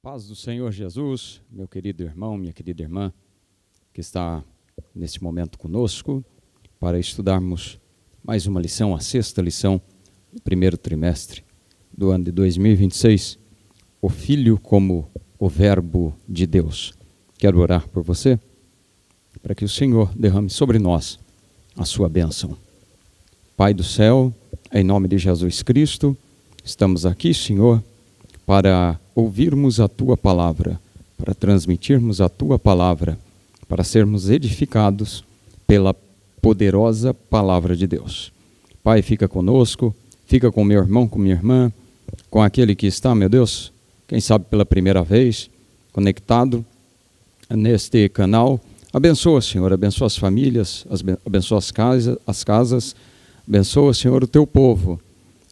Paz do Senhor Jesus, meu querido irmão, minha querida irmã, que está neste momento conosco para estudarmos mais uma lição, a sexta lição do primeiro trimestre do ano de 2026, o Filho como o Verbo de Deus. Quero orar por você, para que o Senhor derrame sobre nós a sua bênção. Pai do céu, em nome de Jesus Cristo, estamos aqui, Senhor, para ouvirmos a Tua palavra, para transmitirmos a Tua palavra, para sermos edificados pela poderosa palavra de Deus. Pai, fica conosco, fica com meu irmão, com minha irmã, com aquele que está, meu Deus, quem sabe pela primeira vez, conectado neste canal. Abençoa, Senhor, abençoa as famílias, abençoa as casas, abençoa, Senhor, o Teu povo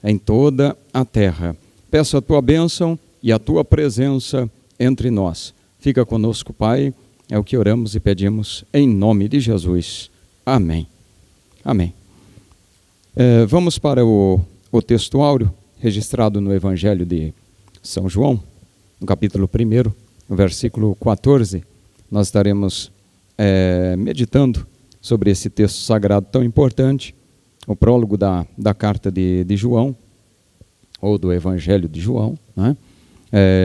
em toda a terra. Peço a Tua bênção e a Tua presença entre nós. Fica conosco, Pai, é o que oramos e pedimos em nome de Jesus. Amém. Amém. Vamos para o texto áureo registrado no Evangelho de São João, no capítulo 1, no versículo 14. Nós estaremos meditando sobre esse texto sagrado tão importante, o prólogo da carta de João, ou do Evangelho de João, né?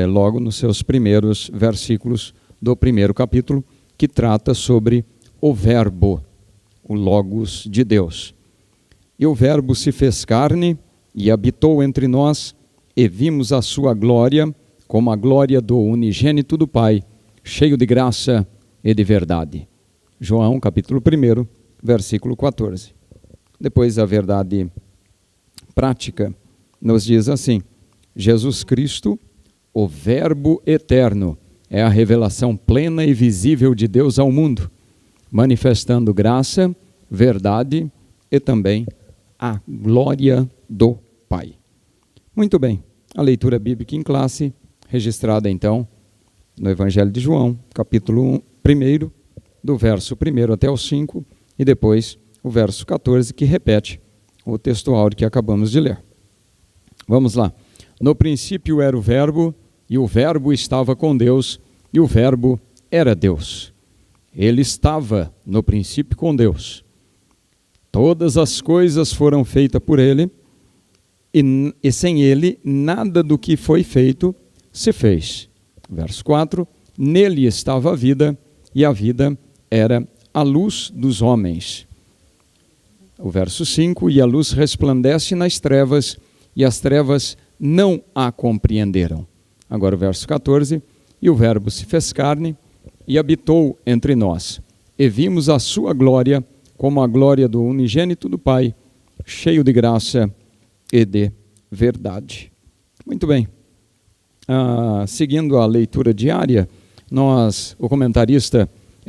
Logo nos seus primeiros versículos do primeiro capítulo, que trata sobre o Verbo, o Logos de Deus. E o Verbo se fez carne e habitou entre nós, e vimos a sua glória, como a glória do unigênito do Pai, cheio de graça e de verdade. João, capítulo 1, versículo 14. Depois a verdade prática nos diz assim: Jesus Cristo, o Verbo eterno, é a revelação plena e visível de Deus ao mundo, manifestando graça, verdade e também a glória do Pai. Muito bem, a leitura bíblica em classe, registrada então no Evangelho de João, capítulo 1, do verso 1 até o 5, e depois o verso 14, que repete o texto áureo que acabamos de ler. Vamos lá. No princípio era o Verbo, e o Verbo estava com Deus, e o Verbo era Deus. Ele estava no princípio com Deus. Todas as coisas foram feitas por ele, e sem ele nada do que foi feito se fez. Verso 4, nele estava a vida, e a vida era a luz dos homens. O verso 5, e a luz resplandece nas trevas, e as trevas não a compreenderam. Agora o verso 14, e o Verbo se fez carne e habitou entre nós, e vimos a sua glória como a glória do unigênito do Pai, cheio de graça e de verdade. Muito bem. Seguindo a leitura diária, o comentarista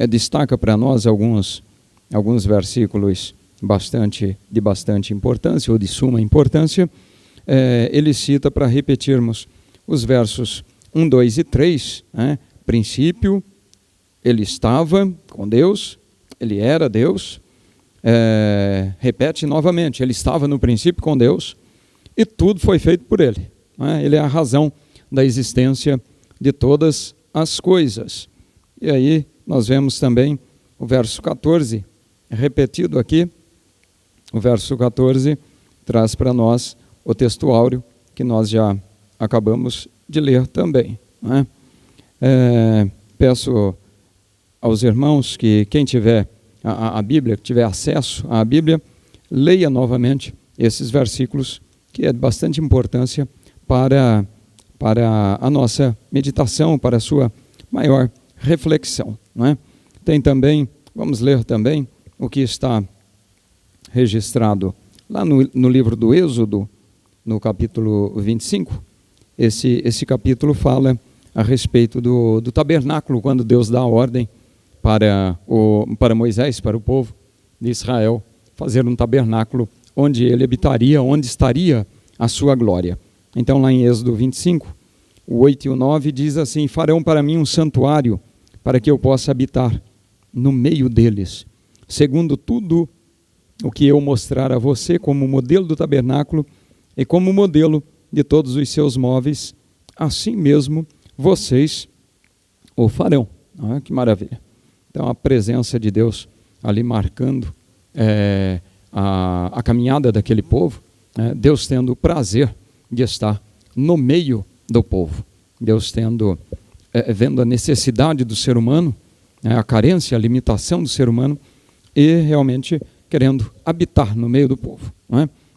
destaca para nós alguns versículos de bastante importância, ou de suma importância. Ele cita para repetirmos os versos 1, 2 e 3, né? Princípio, ele estava com Deus, ele era Deus. Repete novamente, ele estava no princípio com Deus, e tudo foi feito por ele, né? Ele é a razão da existência de todas as coisas. E aí nós vemos também o verso 14, repetido aqui. O verso 14 traz para nós o texto áureo que nós já acabamos de ler também, né? Peço aos irmãos que quem tiver a Bíblia, que tiver acesso à Bíblia, leia novamente esses versículos, que é de bastante importância para a nossa meditação, para a sua maior reflexão, né? Tem também, vamos ler também o que está registrado lá no livro do Êxodo, no capítulo 25, esse capítulo fala a respeito do tabernáculo, quando Deus dá a ordem para Moisés, para o povo de Israel, fazer um tabernáculo onde ele habitaria, onde estaria a sua glória. Então lá em Êxodo 25, o 8 e o 9 diz assim: farão para mim um santuário, para que eu possa habitar no meio deles, segundo tudo o que eu mostrar a você como modelo do tabernáculo e como modelo de todos os seus móveis, assim mesmo vocês o farão. Ah, que maravilha. Então a presença de Deus ali marcando a caminhada daquele povo, Deus tendo o prazer de estar no meio do povo, Deus vendo a necessidade do ser humano, a carência, a limitação do ser humano, e realmente querendo habitar no meio do povo,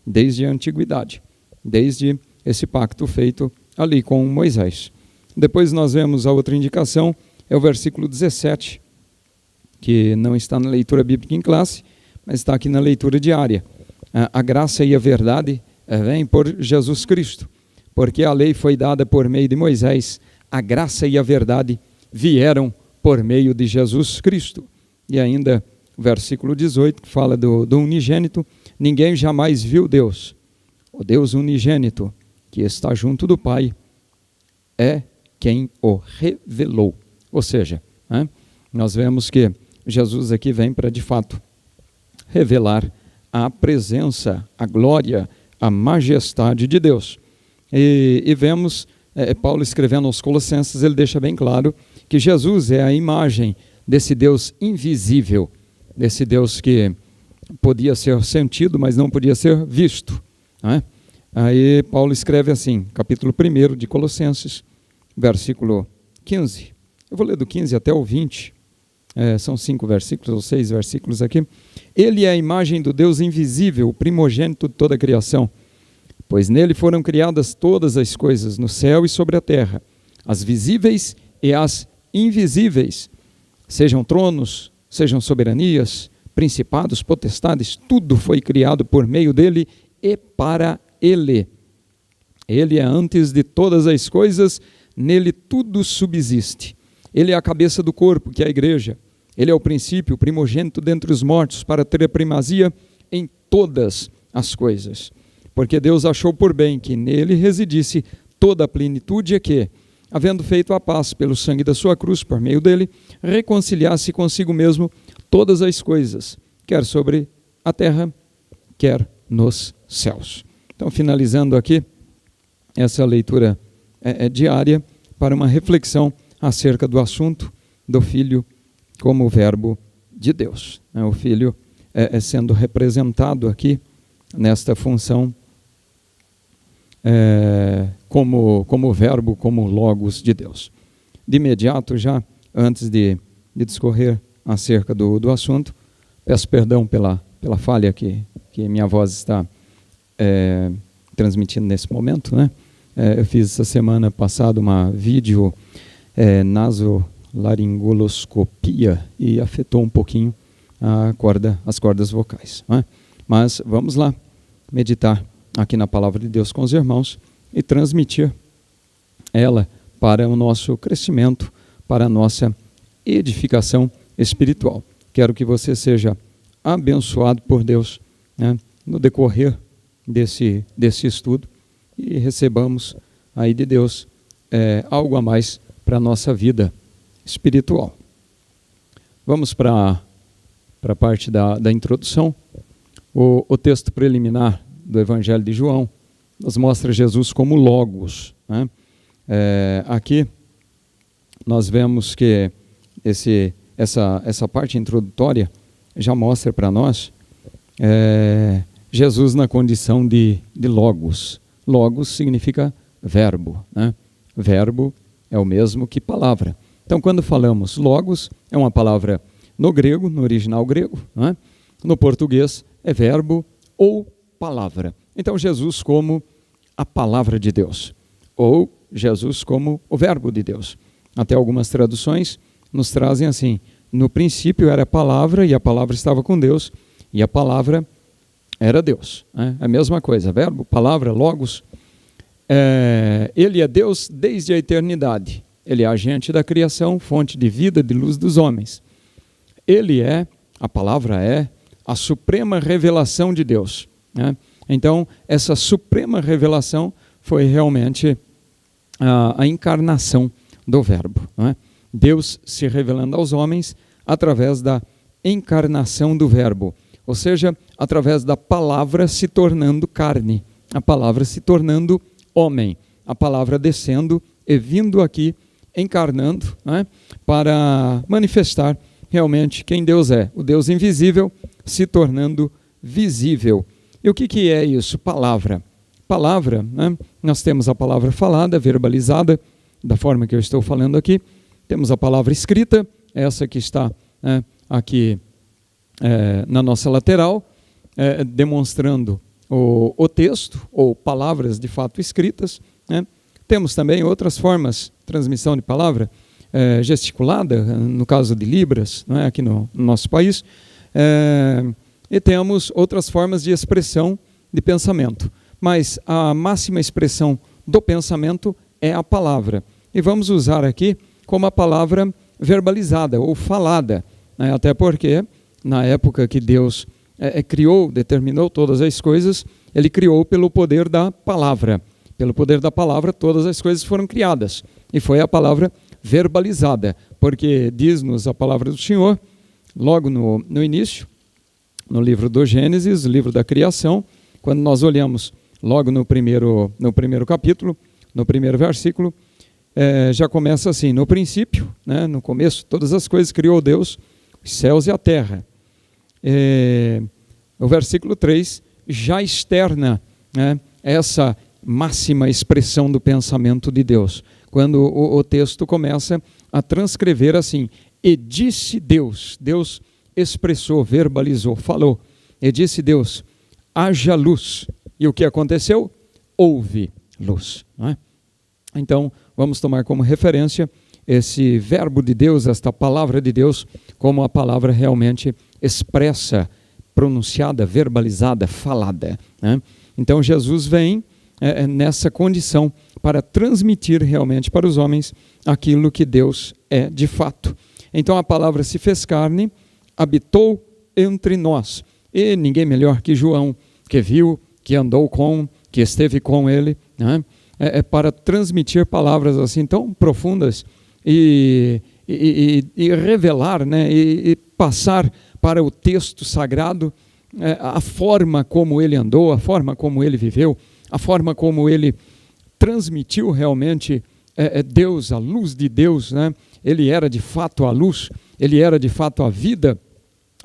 desde a antiguidade, desde esse pacto feito ali com Moisés. Depois nós vemos a outra indicação, é o versículo 17, que não está na leitura bíblica em classe, mas está aqui na leitura diária. A graça e a verdade vêm por Jesus Cristo, porque a lei foi dada por meio de Moisés, a graça e a verdade vieram por meio de Jesus Cristo. E ainda o versículo 18, que fala do unigênito, ninguém jamais viu Deus. O Deus unigênito, que está junto do Pai, é quem o revelou. Ou seja, nós vemos que Jesus aqui vem para, de fato, revelar a presença, a glória, a majestade de Deus. E vemos, Paulo escrevendo aos Colossenses, ele deixa bem claro que Jesus é a imagem desse Deus invisível, desse Deus que podia ser sentido, mas não podia ser visto. Aí Paulo escreve assim, capítulo 1 de Colossenses, versículo 15. Eu vou ler do 15 até o 20. São 5 versículos ou 6 versículos aqui. Ele é a imagem do Deus invisível, o primogênito de toda a criação, pois nele foram criadas todas as coisas no céu e sobre a terra, as visíveis e as invisíveis, sejam tronos, sejam soberanias, principados, potestades, tudo foi criado por meio dele e para ele. Ele é antes de todas as coisas, nele tudo subsiste. Ele é a cabeça do corpo, que é a igreja. Ele é o princípio, o primogênito dentre os mortos, para ter a primazia em todas as coisas. Porque Deus achou por bem que nele residisse toda a plenitude, e que, havendo feito a paz pelo sangue da sua cruz, por meio dele, reconciliasse consigo mesmo todas as coisas, quer sobre a terra, quer nos céus. Então, finalizando aqui essa leitura diária para uma reflexão acerca do assunto do Filho como verbo de Deus. O Filho sendo representado aqui nesta função como verbo, como logos de Deus. De imediato, já antes de discorrer acerca do assunto, peço perdão pela falha que minha voz está transmitindo nesse momento, eu fiz essa semana passada uma vídeo nasolaringoloscopia e afetou um pouquinho as cordas vocais. Mas vamos lá meditar aqui na palavra de Deus com os irmãos e transmitir ela para o nosso crescimento, para a nossa edificação espiritual. Quero que você seja abençoado por Deus no decorrer desse estudo e recebamos aí de Deus algo a mais para a nossa vida espiritual. Vamos para a parte da introdução. O texto preliminar do Evangelho de João nos mostra Jesus como Logos. Aqui nós vemos que essa parte introdutória já mostra para nós Jesus na condição de Logos. Logos significa verbo. Verbo é o mesmo que palavra. Então, quando falamos Logos, é uma palavra no grego, no original grego. No português, é verbo ou palavra. Então, Jesus como a palavra de Deus, ou Jesus como o verbo de Deus. Até algumas traduções nos trazem assim: no princípio era a palavra, e a palavra estava com Deus, e a palavra era Deus. A mesma coisa, verbo, palavra, Logos. Ele é Deus desde a eternidade. Ele é agente da criação, fonte de vida, de luz dos homens. A palavra é a suprema revelação de Deus. Então, essa suprema revelação foi realmente a encarnação do verbo. Deus se revelando aos homens através da encarnação do verbo, ou seja, através da palavra se tornando carne, a palavra se tornando homem, a palavra descendo e vindo aqui encarnando, né, para manifestar realmente quem Deus é, o Deus invisível se tornando visível. E o que é isso? Palavra. Palavra, né? Nós temos a palavra falada, verbalizada, da forma que eu estou falando aqui. Temos a palavra escrita, essa que está aqui na nossa lateral, demonstrando o texto, ou palavras de fato escritas, né? Temos também outras formas de transmissão de palavra, gesticulada, no caso de Libras, não é? Aqui no nosso país, e temos outras formas de expressão de pensamento. Mas a máxima expressão do pensamento é a palavra. E vamos usar aqui como a palavra verbalizada ou falada, né? Até porque, na época que Deus criou, determinou todas as coisas, Ele criou pelo poder da palavra. Pelo poder da palavra, todas as coisas foram criadas. E foi a palavra verbalizada, porque diz-nos a palavra do Senhor, logo no início, no livro do Gênesis, livro da criação, quando nós olhamos logo no primeiro capítulo, no primeiro versículo, já começa assim: no princípio, né, no começo, todas as coisas criou Deus, os céus e a terra. O versículo 3 já externa, né, essa máxima expressão do pensamento de Deus, quando o texto começa a transcrever assim: e disse Deus, Deus expressou, verbalizou, falou, e disse Deus, haja luz. E o que aconteceu? Houve luz. Não é? Então, vamos tomar como referência esse verbo de Deus, esta palavra de Deus, como a palavra realmente expressa, pronunciada, verbalizada, falada. Né? Então, Jesus vem nessa condição para transmitir realmente para os homens aquilo que Deus é de fato. Então, a palavra se fez carne, habitou entre nós. E ninguém melhor que João, que viu, que andou com, que esteve com ele, né? Para transmitir palavras assim tão profundas e revelar, né? E passar para o texto sagrado a forma como ele andou, a forma como ele viveu, a forma como ele transmitiu realmente Deus, a luz de Deus, né? Ele era de fato a luz, ele era de fato a vida.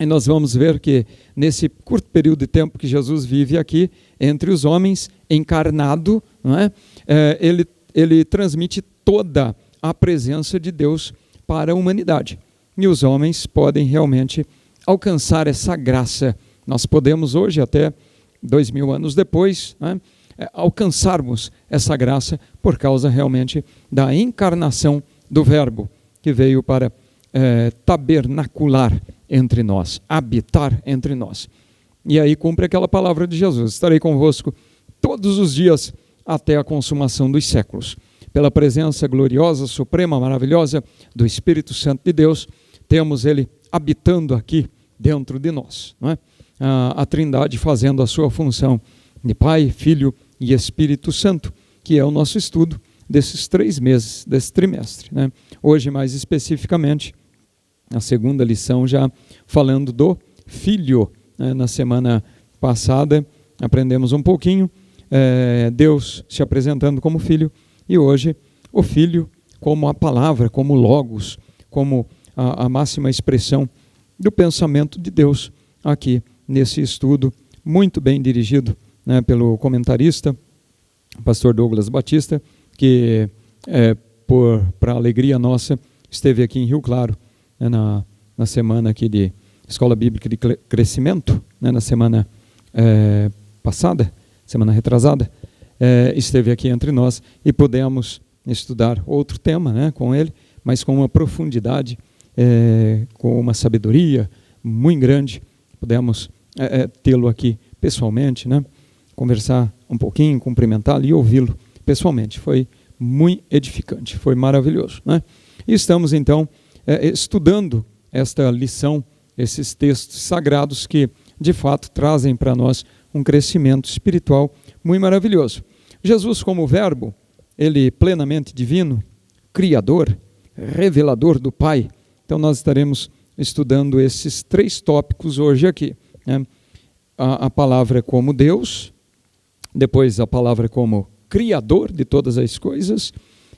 E nós vamos ver que nesse curto período de tempo que Jesus vive aqui entre os homens, encarnado, não é? Ele transmite toda a presença de Deus para a humanidade. E os homens podem realmente alcançar essa graça. Nós podemos hoje, até 2000 anos depois, né, alcançarmos essa graça por causa realmente da encarnação do Verbo, que veio para tabernacular entre nós, habitar entre nós. E aí cumpre aquela palavra de Jesus: estarei convosco todos os dias até a consumação dos séculos. Pela presença gloriosa, suprema, maravilhosa do Espírito Santo de Deus, temos Ele habitando aqui dentro de nós, não é? A Trindade fazendo a sua função de Pai, Filho e Espírito Santo, que é o nosso estudo desses 3 meses, desse trimestre, né? Hoje, mais especificamente, a segunda lição, já falando do Filho, né? Na semana passada aprendemos um pouquinho, Deus se apresentando como Filho, e hoje o Filho como a palavra, como Logos, como a máxima expressão do pensamento de Deus aqui nesse estudo, muito bem dirigido, né, pelo comentarista, pastor Douglas Batista, que para alegria nossa esteve aqui em Rio Claro, né, na semana aqui de Escola Bíblica de Crescimento, né, na semana passada, semana retrasada, esteve aqui entre nós e pudemos estudar outro tema, né, com ele, mas com uma profundidade, com uma sabedoria muito grande. Pudemos tê-lo aqui pessoalmente, né, conversar um pouquinho, cumprimentá-lo e ouvi-lo pessoalmente. Foi muito edificante, foi maravilhoso, né? E estamos então estudando esta lição, esses textos sagrados que de fato trazem para nós um crescimento espiritual muito maravilhoso. Jesus como verbo, ele plenamente divino, criador, revelador do Pai. Então nós estaremos estudando esses 3 tópicos hoje aqui, né? A palavra como Deus, depois a palavra como Criador de todas as coisas,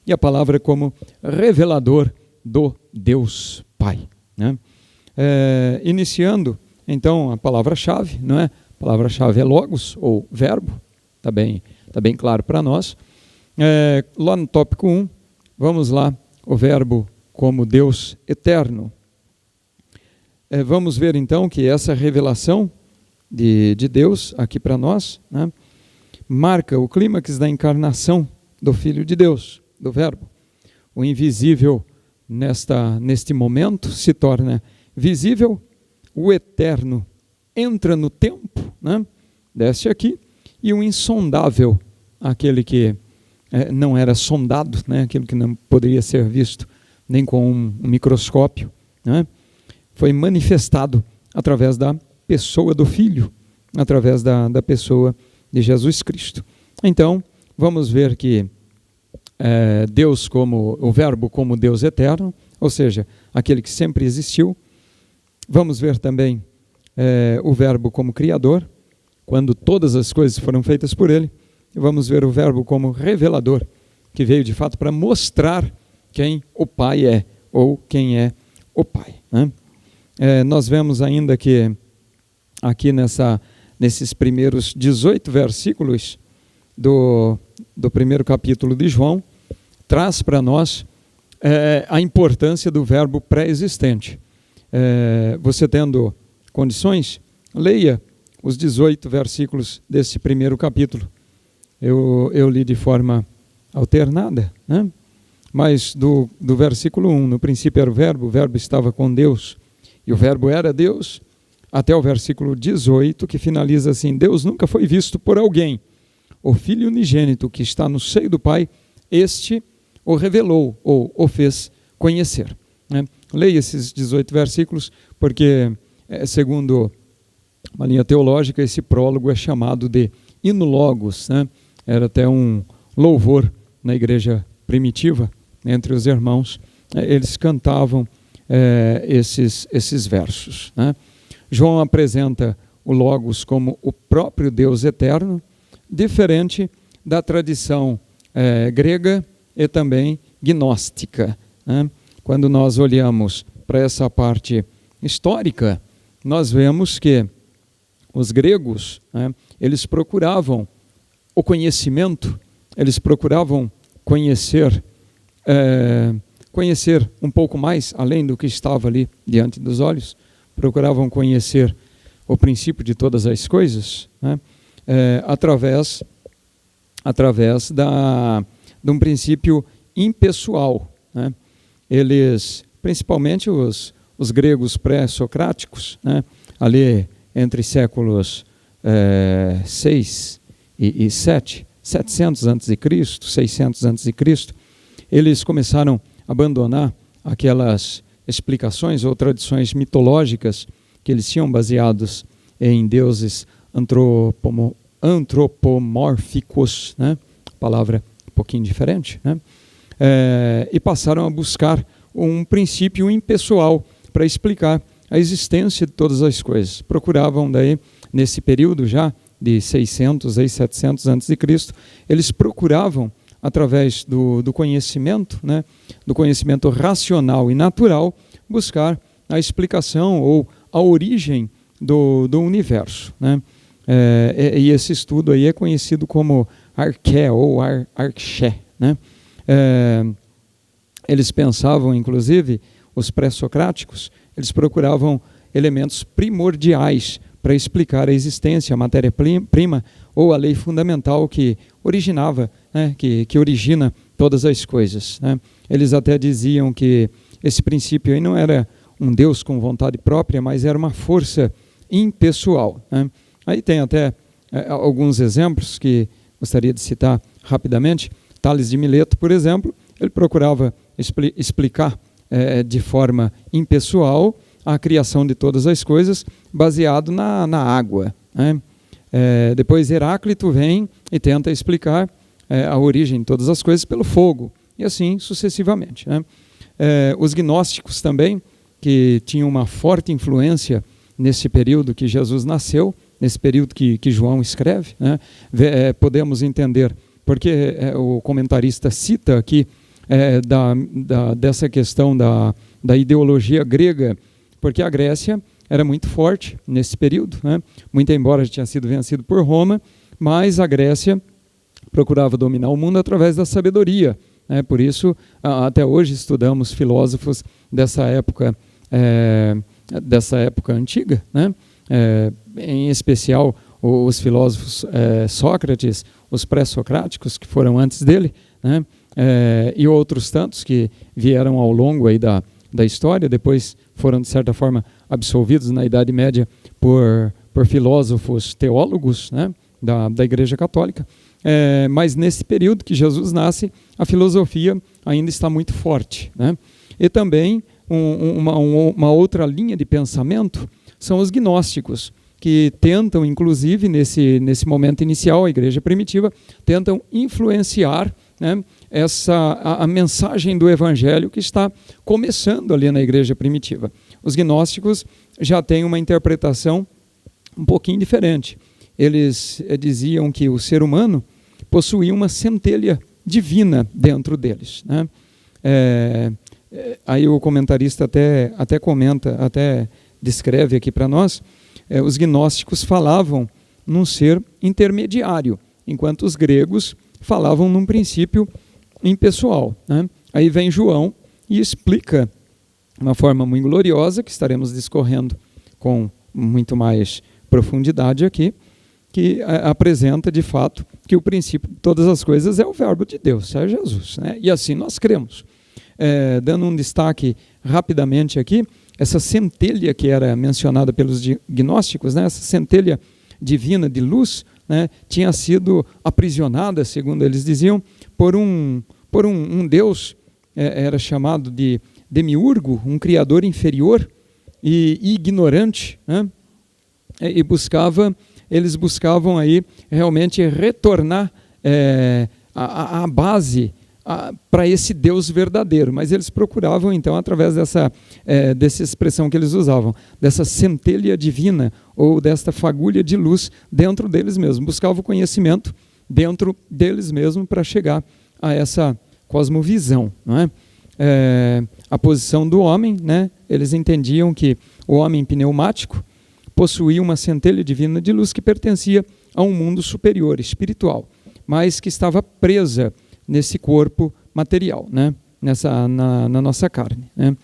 e a palavra como revelador do Deus Pai, né? Iniciando, então, a palavra-chave, não é? A palavra-chave é logos, ou verbo, tá bem claro para nós. Lá no tópico 1, vamos lá, o verbo como Deus eterno. Vamos ver então que essa revelação de Deus aqui para nós, né, marca o clímax da encarnação do Filho de Deus, do verbo. O invisível neste momento se torna visível, o eterno entra no tempo, né, desce aqui, e o insondável, aquele que não era sondado, né, aquilo que não poderia ser visto nem com um microscópio, né, foi manifestado através da pessoa do Filho, através da pessoa de Jesus Cristo. Então, vamos ver que Deus como o verbo como Deus eterno, ou seja, aquele que sempre existiu. Vamos ver também o verbo como criador, quando todas as coisas foram feitas por ele. E vamos ver o verbo como revelador, que veio de fato para mostrar quem o Pai é, ou quem é o Pai, né? Nós vemos ainda que aqui nesses primeiros 18 versículos do primeiro capítulo de João, traz para nós a importância do verbo pré-existente. Você tendo condições, leia os 18 versículos desse primeiro capítulo. Eu li de forma alternada, né? Mas do versículo 1, no princípio era o verbo estava com Deus, e o verbo era Deus, até o versículo 18, que finaliza assim: Deus nunca foi visto por alguém. O Filho unigênito que está no seio do Pai, este o revelou, ou o fez conhecer, né? Leia esses 18 versículos, porque, segundo uma linha teológica, esse prólogo é chamado de hino logos, né? Era até um louvor na igreja primitiva, entre os irmãos, eles cantavam esses versos, né? João apresenta o Logos como o próprio Deus eterno, diferente da tradição grega e também gnóstica, né? Quando nós olhamos para essa parte histórica, nós vemos que os gregos, né, eles procuravam o conhecimento, eles procuravam conhecer um pouco mais, além do que estava ali diante dos olhos, procuravam conhecer o princípio de todas as coisas, né, através de um princípio impessoal, né. Eles, principalmente os gregos pré-socráticos, né, ali entre séculos 6 e 7, 700 a.C., 600 a.C., eles começaram a abandonar aquelas explicações ou tradições mitológicas que eles tinham baseados em deuses antropomórficos, né? Palavra um pouquinho diferente, né? E passaram a buscar um princípio impessoal para explicar a existência de todas as coisas. Procuravam daí, nesse período já de 600 a 700 a.C., eles procuravam, através do conhecimento, né, do conhecimento racional e natural, buscar a explicação ou a origem do universo, né? E esse estudo aí é conhecido como arché ou arché, né? Eles pensavam, inclusive, os pré-socráticos, eles procuravam elementos primordiais para explicar a existência, a matéria-prima ou a lei fundamental que originava, né, que origina todas as coisas, né? Eles até diziam que esse princípio aí não era um Deus com vontade própria, mas era uma força impessoal, né? Aí tem até alguns exemplos que gostaria de citar rapidamente. Tales de Mileto, por exemplo, ele procurava explicar de forma impessoal a criação de todas as coisas baseado na água, né? Depois Heráclito vem e tenta explicar a origem de todas as coisas pelo fogo, e assim sucessivamente, né? Os gnósticos também, que tinham uma forte influência nesse período que Jesus nasceu, nesse período que João escreve, né? Podemos entender, porque o comentarista cita aqui dessa questão da ideologia grega, porque a Grécia era muito forte nesse período, né? Muito embora já tinha sido vencido por Roma, mas a Grécia procurava dominar o mundo através da sabedoria, né? Por isso, até hoje estudamos filósofos dessa época antiga, né? Em especial os filósofos Sócrates, os pré-socráticos que foram antes dele, né? E outros tantos que vieram ao longo aí da história, depois foram de certa forma absolvidos na Idade Média por filósofos teólogos, né? da Igreja Católica. Mas nesse período que Jesus nasce, a filosofia ainda está muito forte, né? E também uma outra linha de pensamento são os gnósticos, que tentam, inclusive, nesse momento inicial, a igreja primitiva, tentam influenciar, né, a mensagem do evangelho que está começando ali na igreja primitiva. Os gnósticos já têm uma interpretação um pouquinho diferente. Eles diziam que o ser humano possuía uma centelha divina dentro deles, né? Aí o comentarista até comenta, até descreve aqui para nós, os gnósticos falavam num ser intermediário, enquanto os gregos falavam num princípio impessoal, né? Aí vem João e explica de uma forma muito gloriosa, que estaremos discorrendo com muito mais profundidade aqui, que apresenta de fato que o princípio de todas as coisas é o verbo de Deus, é Jesus, né? E assim nós cremos. Dando um destaque rapidamente aqui, essa centelha que era mencionada pelos gnósticos, né, essa centelha divina de luz, né, tinha sido aprisionada, segundo eles diziam, por um Deus, era chamado de demiurgo, um criador inferior e ignorante, né, e eles buscavam aí realmente retornar a base para esse Deus verdadeiro, mas eles procuravam então através dessa expressão que eles usavam, dessa centelha divina ou desta fagulha de luz dentro deles mesmos, buscavam o conhecimento dentro deles mesmos para chegar a essa cosmovisão, não é? A posição do homem, né? Eles entendiam que o homem pneumático possuía uma centelha divina de luz que pertencia a um mundo superior, espiritual, mas que estava presa nesse corpo material, né? Na nossa carne, né?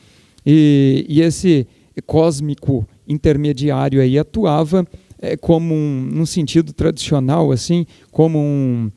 E esse cósmico intermediário aí atuava como num sentido tradicional, assim, como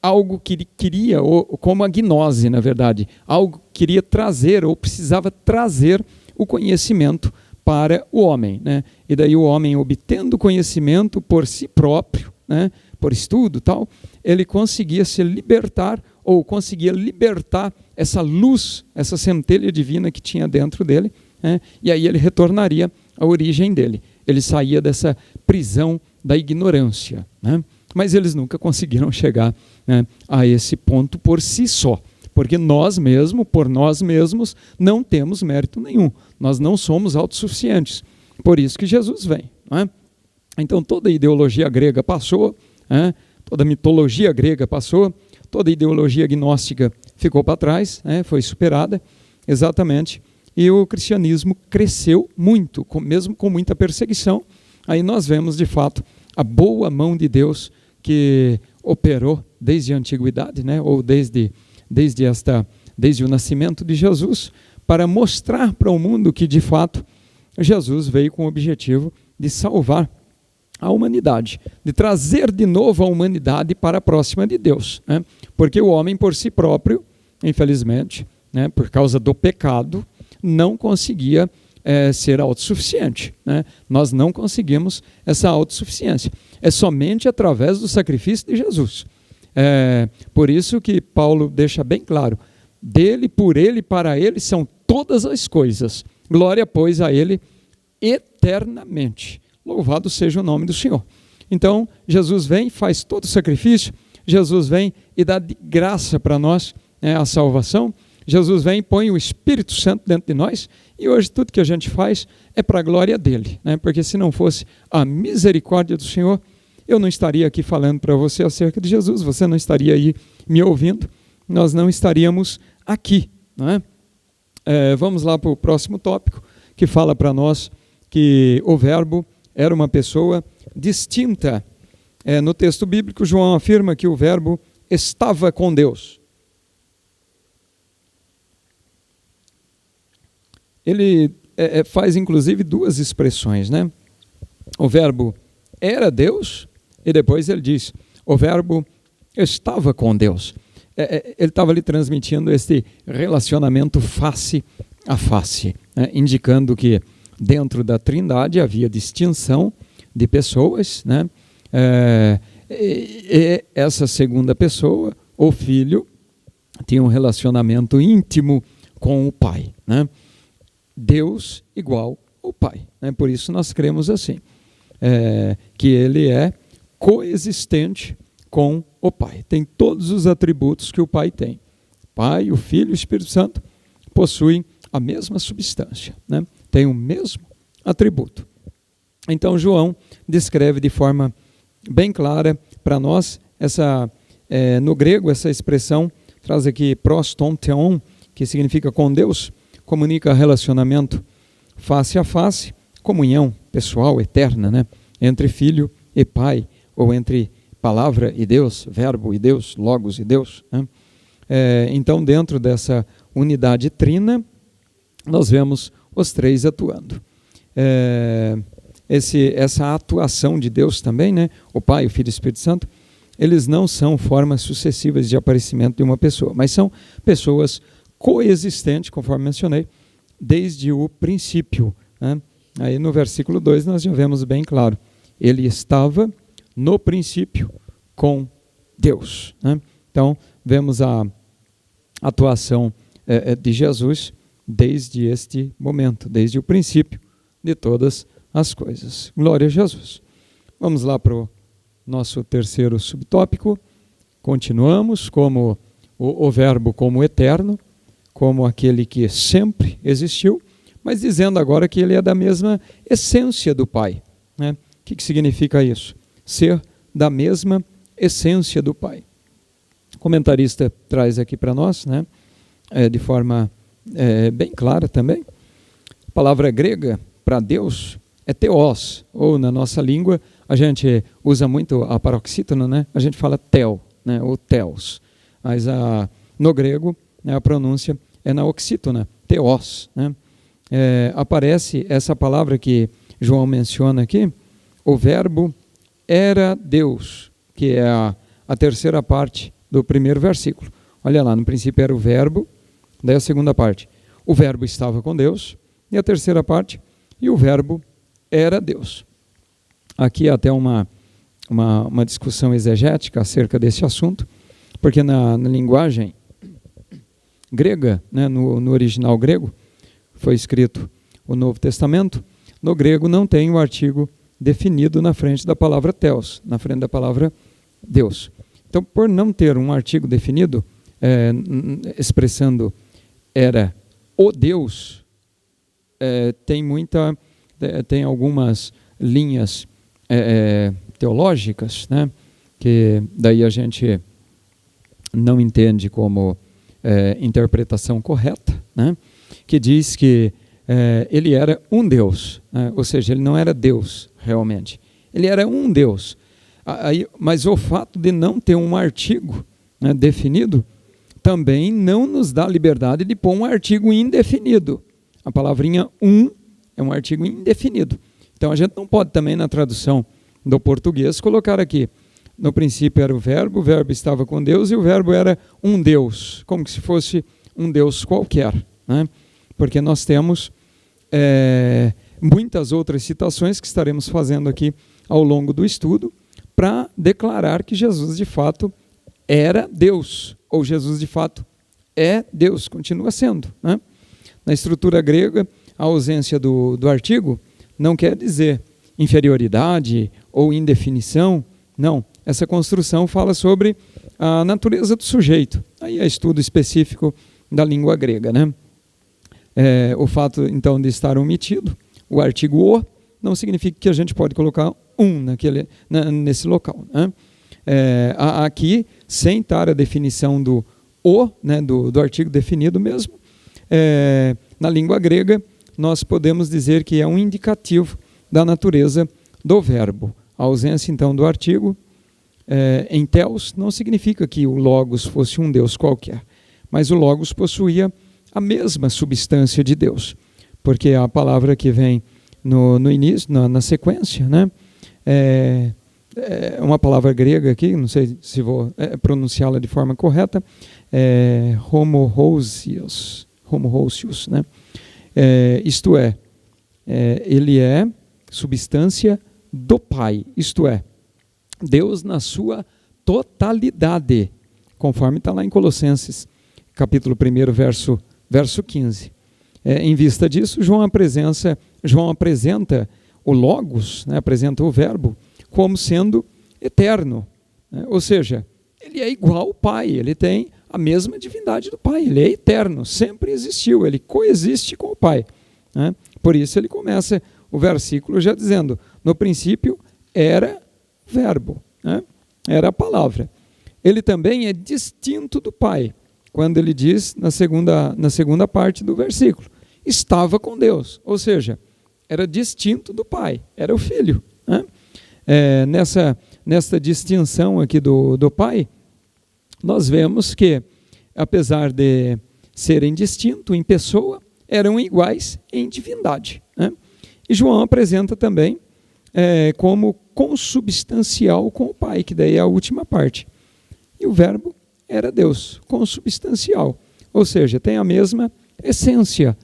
algo que queria, ou como a gnose, na verdade, algo que queria trazer ou precisava trazer o conhecimento para o homem, né? E daí o homem, obtendo conhecimento por si próprio, né, por estudo e tal, ele conseguia se libertar, ou conseguia libertar essa luz, essa centelha divina que tinha dentro dele, né, e aí ele retornaria à origem dele. Ele saía dessa prisão da ignorância, né? Mas eles nunca conseguiram chegar, né, a esse ponto por si só, porque nós mesmos, por nós mesmos, não temos mérito nenhum. Nós não somos autossuficientes. Por isso que Jesus vem, né? Então toda a ideologia grega passou, né? Toda a mitologia grega passou, toda a ideologia gnóstica ficou para trás, né? Foi superada, exatamente, e o cristianismo cresceu muito, mesmo com muita perseguição. Aí nós vemos, de fato, a boa mão de Deus que operou desde a antiguidade, né? Ou desde o nascimento de Jesus, para mostrar para o mundo que, de fato, Jesus veio com o objetivo de salvar a humanidade, de trazer de novo a humanidade para próxima de Deus, né? Porque o homem por si próprio, infelizmente, né, por causa do pecado, não conseguia ser autossuficiente, né? Nós não conseguimos essa autossuficiência. É somente através do sacrifício de Jesus. Por isso que Paulo deixa bem claro, dele, por ele, para ele são todas as coisas. Glória, pois, a ele eternamente. Louvado seja o nome do Senhor. Então, Jesus vem, faz todo o sacrifício, Jesus vem e dá de graça para nós, né, a salvação. Jesus vem e põe o Espírito Santo dentro de nós, e hoje tudo que a gente faz é para a glória dele, né? Porque se não fosse a misericórdia do Senhor, eu não estaria aqui falando para você acerca de Jesus, você não estaria aí me ouvindo, nós não estaríamos aqui, não é? Vamos lá para o próximo tópico, que fala para nós que o Verbo era uma pessoa distinta. No texto bíblico, João afirma que o Verbo estava com Deus. Ele faz inclusive duas expressões, né? O Verbo era Deus e depois ele diz, o Verbo estava com Deus. Ele estava ali transmitindo esse relacionamento face a face, né? Indicando que dentro da Trindade havia distinção de pessoas, né? E essa segunda pessoa, o Filho, tinha um relacionamento íntimo com o Pai, né? Deus igual ao Pai, né? Por isso nós cremos assim, que ele é coexistente com o Pai. Tem todos os atributos que o Pai tem. O Pai, o Filho e o Espírito Santo possuem a mesma substância, né? Tem o mesmo atributo. Então João descreve de forma bem clara para nós, no grego essa expressão traz aqui proston theon, que significa com Deus, comunica relacionamento face a face, comunhão pessoal, eterna, né? Entre filho e pai, ou entre palavra e Deus, verbo e Deus, logos e Deus, né? Então, dentro dessa unidade trina, nós vemos os três atuando. Essa atuação de Deus também, né? O Pai, o Filho e o Espírito Santo, eles não são formas sucessivas de aparecimento de uma pessoa, mas são pessoas coexistentes, conforme mencionei, desde o princípio, né? Aí no versículo 2 nós já vemos bem claro, ele estava no princípio com Deus, né? Então vemos a atuação de Jesus desde este momento, desde o princípio de todas as coisas. Glória a Jesus. Vamos lá para o nosso terceiro subtópico. Continuamos como o Verbo como eterno, como aquele que sempre existiu, mas dizendo agora que ele é da mesma essência do Pai, né? O que significa isso? Ser da mesma essência do Pai. O comentarista traz aqui para nós, né? De forma bem clara também. A palavra grega para Deus é theos, ou na nossa língua a gente usa muito a paroxítona, né? A gente fala tel, né? Ou theos, mas no grego, né, a pronúncia é na oxítona, theos, né? Aparece essa palavra que João menciona aqui, o Verbo era Deus, que é a terceira parte do primeiro versículo. Olha lá, no princípio era o Verbo, daí a segunda parte, o Verbo estava com Deus, e a terceira parte, e o Verbo era Deus. Aqui até uma discussão exegética acerca desse assunto, porque na linguagem grega, né, no original grego, foi escrito o Novo Testamento, no grego não tem o artigo definido na frente da palavra theos, na frente da palavra Deus. Então, por não ter um artigo definido, expressando era o Deus, tem algumas linhas teológicas, né, que daí a gente não entende como interpretação correta, né, que diz que ele era um Deus, né, ou seja, ele não era Deus realmente, ele era um Deus. Mas o fato de não ter um artigo, né, definido também não nos dá liberdade de pôr um artigo indefinido. A palavrinha é um artigo indefinido. Então a gente não pode também na tradução do português colocar aqui, no princípio era o Verbo estava com Deus e o Verbo era um Deus, como se fosse um Deus qualquer, né? Porque nós temos muitas outras citações que estaremos fazendo aqui ao longo do estudo para declarar que Jesus de fato era Deus, ou Jesus de fato é Deus, continua sendo, né? Na estrutura grega, a ausência do artigo não quer dizer inferioridade ou indefinição, não. Essa construção fala sobre a natureza do sujeito. Aí é estudo específico da língua grega, né? O fato, então, de estar omitido, o artigo o, não significa que a gente pode colocar nesse local. Né? Aqui, sem estar a definição do né, do artigo definido mesmo, na língua grega, nós podemos dizer que é um indicativo da natureza do verbo. A ausência, então, do artigo em Theos não significa que o Logos fosse um Deus qualquer, mas o Logos possuía a mesma substância de Deus, porque a palavra que vem no início, na sequência, né, é uma palavra grega aqui, não sei se vou pronunciá-la de forma correta, homoousios, né? Isto é, ele é substância do Pai, isto é, Deus na sua totalidade, conforme está lá em Colossenses, capítulo 1, verso 15. Em vista disso, João apresenta o Logos, né, apresenta o Verbo, como sendo eterno, né? Ou seja, ele é igual ao Pai, ele tem a mesma divindade do Pai, ele é eterno, sempre existiu, ele coexiste com o Pai. Né? Por isso ele começa o versículo já dizendo, no princípio era Verbo, né? Era a palavra. Ele também é distinto do Pai, quando ele diz na segunda parte do versículo, estava com Deus, ou seja, era distinto do Pai, era o Filho. Né? Nessa distinção aqui do Pai, nós vemos que, apesar de serem distintos em pessoa, eram iguais em divindade. Né? E João apresenta também como consubstancial com o Pai, que daí é a última parte. E o Verbo era Deus, consubstancial, ou seja, tem a mesma essência,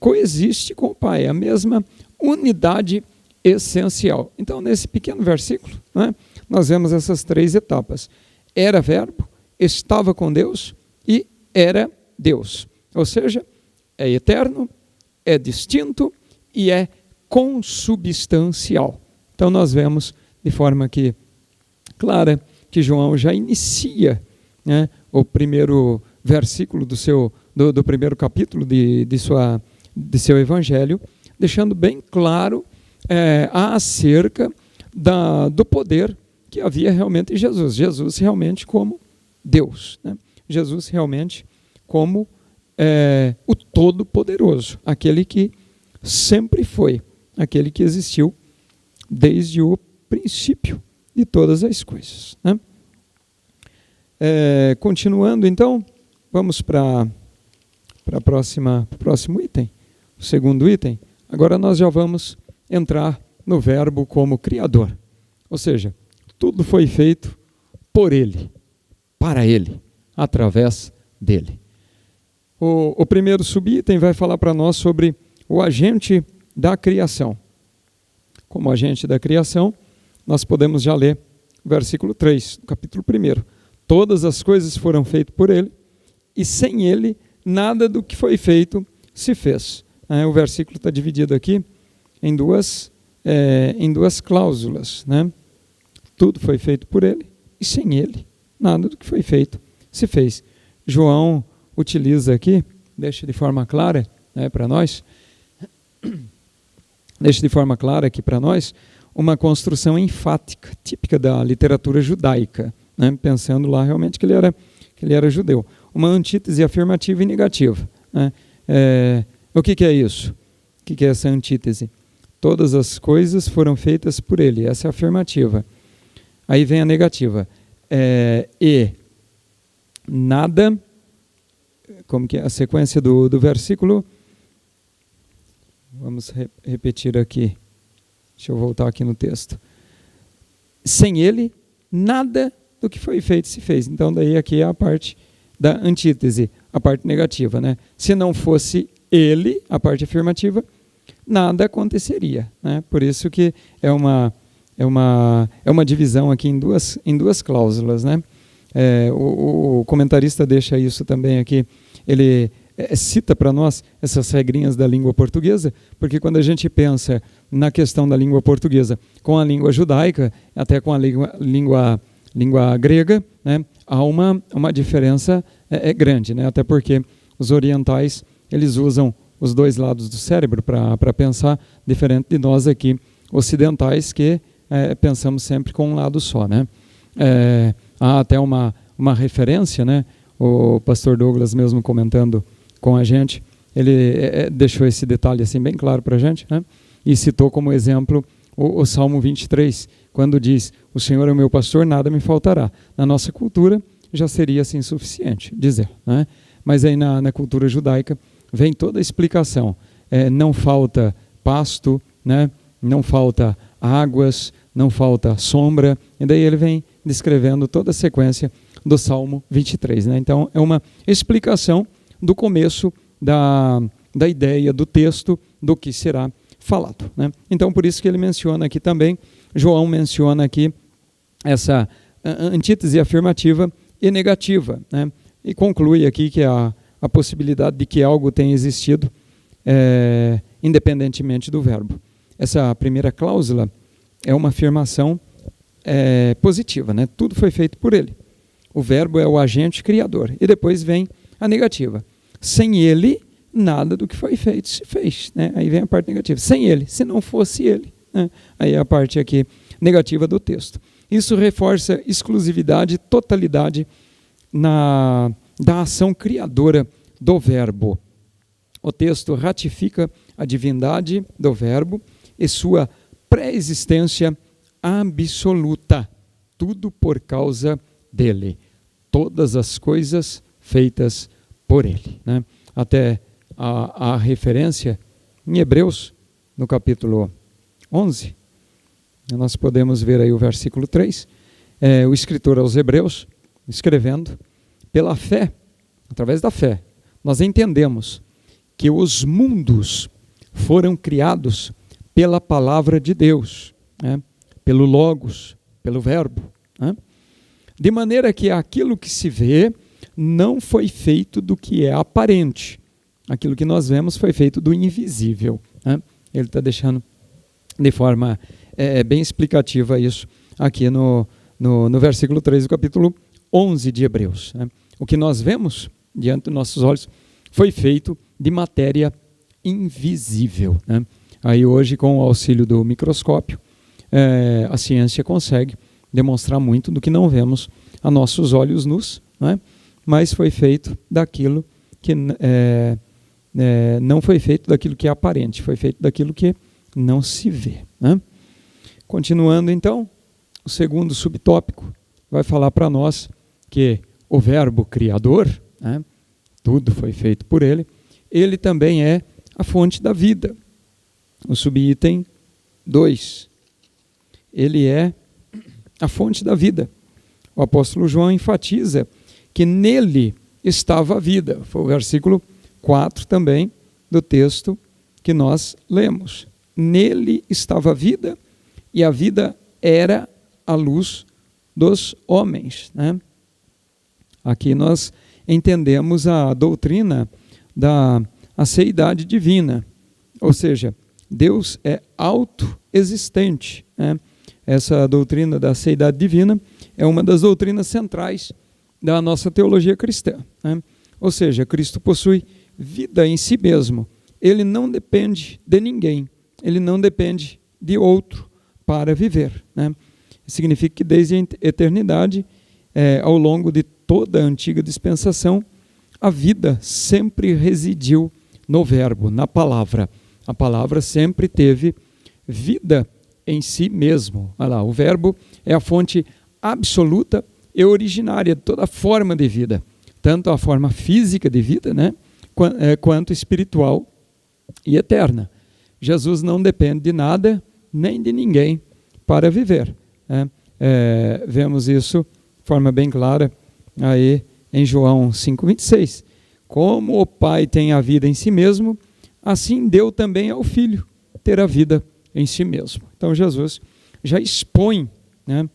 coexiste com o Pai, a mesma unidade essencial. Então, nesse pequeno versículo, né, nós vemos essas 3 etapas. Era Verbo, estava com Deus e era Deus. Ou seja, é eterno, é distinto e é consubstancial. Então, nós vemos de forma que clara que João já inicia, né, o primeiro versículo do primeiro capítulo de seu evangelho, deixando bem claro acerca do poder que havia realmente em Jesus. Jesus realmente como Deus, né? Jesus realmente como o Todo-Poderoso, aquele que sempre foi, aquele que existiu desde o princípio de todas as coisas. Né? Continuando, então, vamos para o próximo item, o segundo item. Agora nós já vamos entrar no verbo como criador. Ou seja, tudo foi feito por ele, para ele, através dele. O primeiro subitem vai falar para nós sobre o agente da criação. Como agente da criação, nós podemos já ler o versículo 3, do capítulo 1. Todas as coisas foram feitas por ele, e sem ele, nada do que foi feito se fez. O versículo está dividido aqui em duas cláusulas. Né? Tudo foi feito por ele, e sem ele, nada do que foi feito se fez. João utiliza aqui, deixa de forma clara, né, para nós, uma construção enfática, típica da literatura judaica, né, pensando lá realmente que ele era judeu. Uma antítese afirmativa e negativa. Né? O que é isso? O que é essa antítese? Todas as coisas foram feitas por ele, essa é a afirmativa. Aí vem a negativa. E nada, como que é a sequência do versículo? Vamos repetir aqui. Deixa eu voltar aqui no texto. Sem ele, nada do que foi feito se fez. Então, daí aqui é a parte da antítese, a parte negativa. Né? Se não fosse ele, a parte afirmativa, nada aconteceria. Né? Por isso que é uma divisão aqui em duas cláusulas. Né? O comentarista deixa isso também aqui, ele cita para nós essas regrinhas da língua portuguesa, porque quando a gente pensa na questão da língua portuguesa com a língua judaica, até com a língua grega, né, há uma diferença grande, né, até porque os orientais eles usam os dois lados do cérebro para pensar, diferente de nós aqui, ocidentais que pensamos sempre com um lado só, né? Há até uma referência, né? O pastor Douglas mesmo comentando com a gente, ele deixou esse detalhe assim bem claro para a gente, né? E citou como exemplo o Salmo 23, quando diz: o Senhor é o meu pastor, nada me faltará. Na nossa cultura já seria assim suficiente dizer, né? Mas aí na cultura judaica vem toda a explicação. Não falta pasto, né? Não falta águas, não falta sombra, e daí ele vem descrevendo toda a sequência do Salmo 23, né? Então é uma explicação do começo da ideia do texto, do que será falado, né? Então por isso que ele menciona aqui também, João menciona aqui essa antítese afirmativa e negativa, né? E conclui aqui que a possibilidade de que algo tenha existido independentemente do verbo. Essa primeira cláusula é uma afirmação positiva, né? Tudo foi feito por ele. O verbo é o agente criador. E depois vem a negativa. Sem ele, nada do que foi feito se fez, né? Aí vem a parte negativa. Sem ele, se não fosse ele, né? Aí é a parte aqui negativa do texto. Isso reforça exclusividade, totalidade da ação criadora do verbo. O texto ratifica a divindade do verbo e sua pré-existência absoluta. Tudo por causa dele. Todas as coisas feitas por ele, né? Até a referência em Hebreus, no capítulo 11, nós podemos ver aí o versículo 3, o escritor aos Hebreus, escrevendo: pela fé, através da fé, nós entendemos que os mundos foram criados pela palavra de Deus, né? Pelo Logos, pelo Verbo, né? De maneira que aquilo que se vê não foi feito do que é aparente. Aquilo que nós vemos foi feito do invisível, né? Ele está deixando de forma bem explicativa isso aqui no versículo 3 do capítulo 11 de Hebreus, né? O que nós vemos diante dos nossos olhos foi feito de matéria invisível, né? Aí hoje, com o auxílio do microscópio, a ciência consegue demonstrar muito do que não vemos a nossos olhos nus, né? Mas foi feito daquilo que não foi feito daquilo que é aparente, foi feito daquilo que não se vê, né? Continuando então, o segundo subtópico vai falar para nós que o verbo criador, né? Tudo foi feito por ele, ele também é a fonte da vida. O subitem 2, ele é a fonte da vida. O apóstolo João enfatiza que nele estava a vida. Foi o versículo 4 também do texto que nós lemos. Nele estava a vida, e a vida era a luz dos homens, né? Aqui nós entendemos a doutrina da aceidade divina, ou seja, Deus é autoexistente, né? Essa doutrina da aceidade divina é uma das doutrinas centrais da nossa teologia cristã, né? Ou seja, Cristo possui vida em si mesmo. Ele não depende de ninguém, ele não depende de outro para viver, né? Significa que desde a eternidade, ao longo de toda a antiga dispensação, a vida sempre residiu no verbo, na palavra. A palavra sempre teve vida em si mesmo. Olha lá, o verbo é a fonte absoluta e originária de toda forma de vida, tanto a forma física de vida, né, quanto espiritual e eterna. Jesus não depende de nada nem de ninguém para viver, né? Vemos isso de forma bem clara aí em João 5,26. Como o Pai tem a vida em si mesmo, assim deu também ao Filho ter a vida em si mesmo. Então Jesus já expõe, né,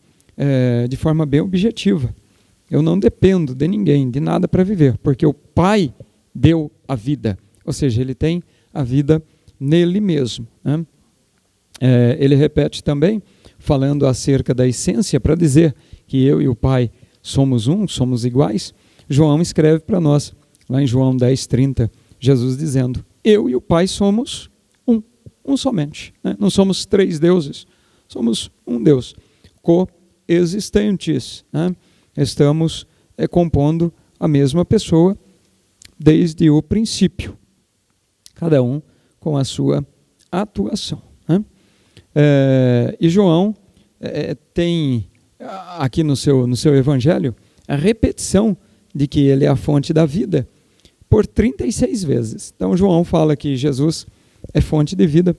de forma bem objetiva: eu não dependo de ninguém, de nada para viver, porque o Pai deu a vida. Ou seja, ele tem a vida nele mesmo, né? Ele repete também, falando acerca da essência, para dizer que eu e o Pai somos um, somos iguais. João escreve para nós, lá em João 10,30, Jesus dizendo: eu e o Pai somos um. um somente, né? Não somos três deuses, somos um Deus, coexistentes, né? Estamos compondo a mesma pessoa desde o princípio, cada um com a sua atuação, né? E João tem aqui no seu evangelho a repetição de que ele é a fonte da vida por 36 vezes. Então João fala que Jesus é fonte de vida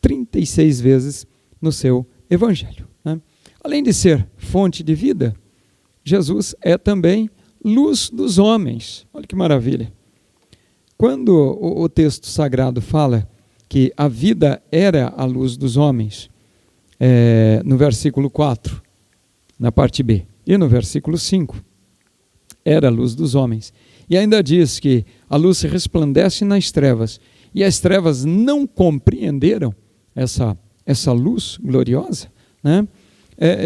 36 vezes no seu evangelho, né? Além de ser fonte de vida, Jesus é também luz dos homens. Olha que maravilha. Quando o texto sagrado fala que a vida era a luz dos homens, no versículo 4, na parte B, e no versículo 5, era a luz dos homens. E ainda diz que a luz resplandece nas trevas, e as trevas não compreenderam essa luz gloriosa, né?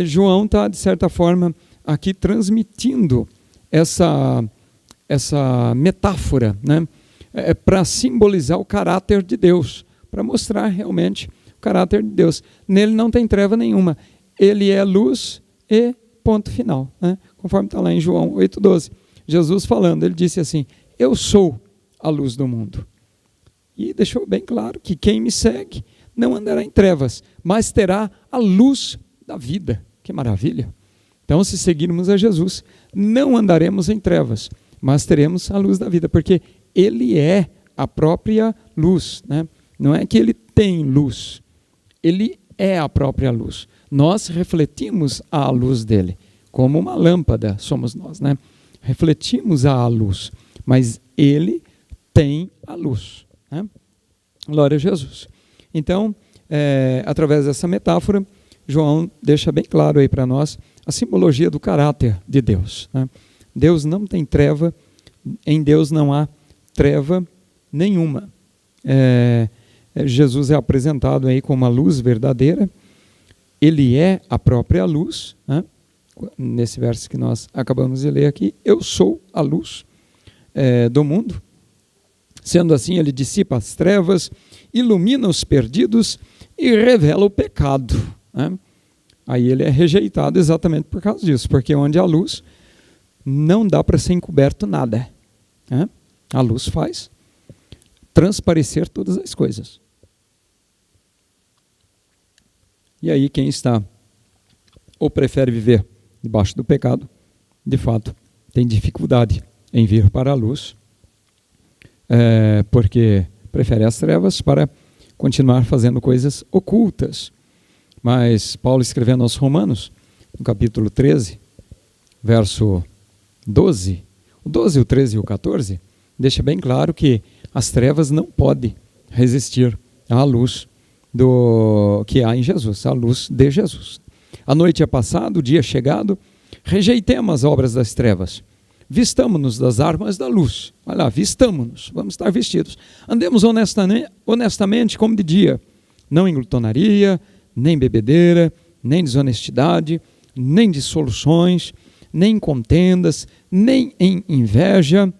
João está, de certa forma, aqui transmitindo essa metáfora, né? Para simbolizar o caráter de Deus, para mostrar realmente o caráter de Deus. Nele não tem treva nenhuma. Ele é luz e ponto final, né? Conforme está lá em João 8,12. Jesus falando, ele disse assim: eu sou a luz do mundo. E deixou bem claro que quem me segue não andará em trevas, mas terá a luz da vida. Que maravilha! Então, se seguirmos a Jesus, não andaremos em trevas, mas teremos a luz da vida, porque ele é a própria luz, né? Não é que ele tem luz, ele é a própria luz. Nós refletimos a luz dele, como uma lâmpada somos nós, né? Refletimos a luz, mas ele tem a luz, né? Glória a Jesus. Então, através dessa metáfora, João deixa bem claro aí para nós a simbologia do caráter de Deus, né? Deus não tem treva, em Deus não há treva nenhuma. Jesus é apresentado aí como a luz verdadeira, ele é a própria luz, né? Nesse verso que nós acabamos de ler aqui, eu sou a luz do mundo. Sendo assim, ele dissipa as trevas, ilumina os perdidos e revela o pecado, né? Aí ele é rejeitado exatamente por causa disso, porque onde há luz, não dá para ser encoberto nada, né? A luz faz transparecer todas as coisas. E aí quem está ou prefere viver debaixo do pecado, de fato, tem dificuldade em vir para a luz, porque prefere as trevas para continuar fazendo coisas ocultas. Mas Paulo, escrevendo aos Romanos, no capítulo 13, verso 12, o 12, o 13 e o 14, deixa bem claro que as trevas não podem resistir à luz que há em Jesus, a luz de Jesus. A noite é passada, o dia é chegado, rejeitemos as obras das trevas, vistamo-nos das armas da luz. Olha lá, vistamo-nos, vamos estar vestidos. Andemos honestamente como de dia, não em glutonaria, nem bebedeira, nem desonestidade, nem dissoluções, nem contendas, nem em inveja,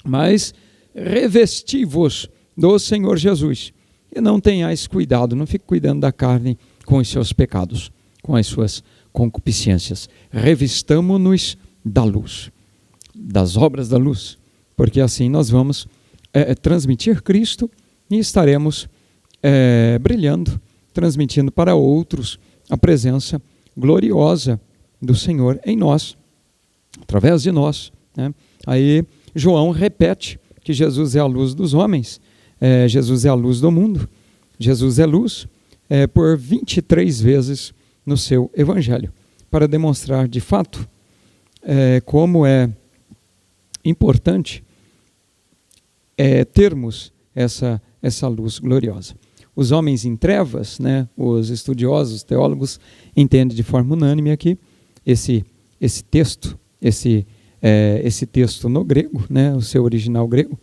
mas revesti-vos do Senhor Jesus. E não tenhais cuidado, não fique cuidando da carne com os seus pecados, com as suas concupiscências. Revistamo-nos da luz, das obras da luz, porque assim nós vamos transmitir Cristo e estaremos brilhando, transmitindo para outros a presença gloriosa do Senhor em nós, através de nós, né? Aí João repete que Jesus é a luz dos homens, Jesus é a luz do mundo, Jesus é luz, por 23 vezes no seu evangelho, para demonstrar de fato como é importante termos essa luz gloriosa. Os homens em trevas, né, os estudiosos, os teólogos, entendem de forma unânime aqui esse texto, esse texto no grego, né, o seu original grego,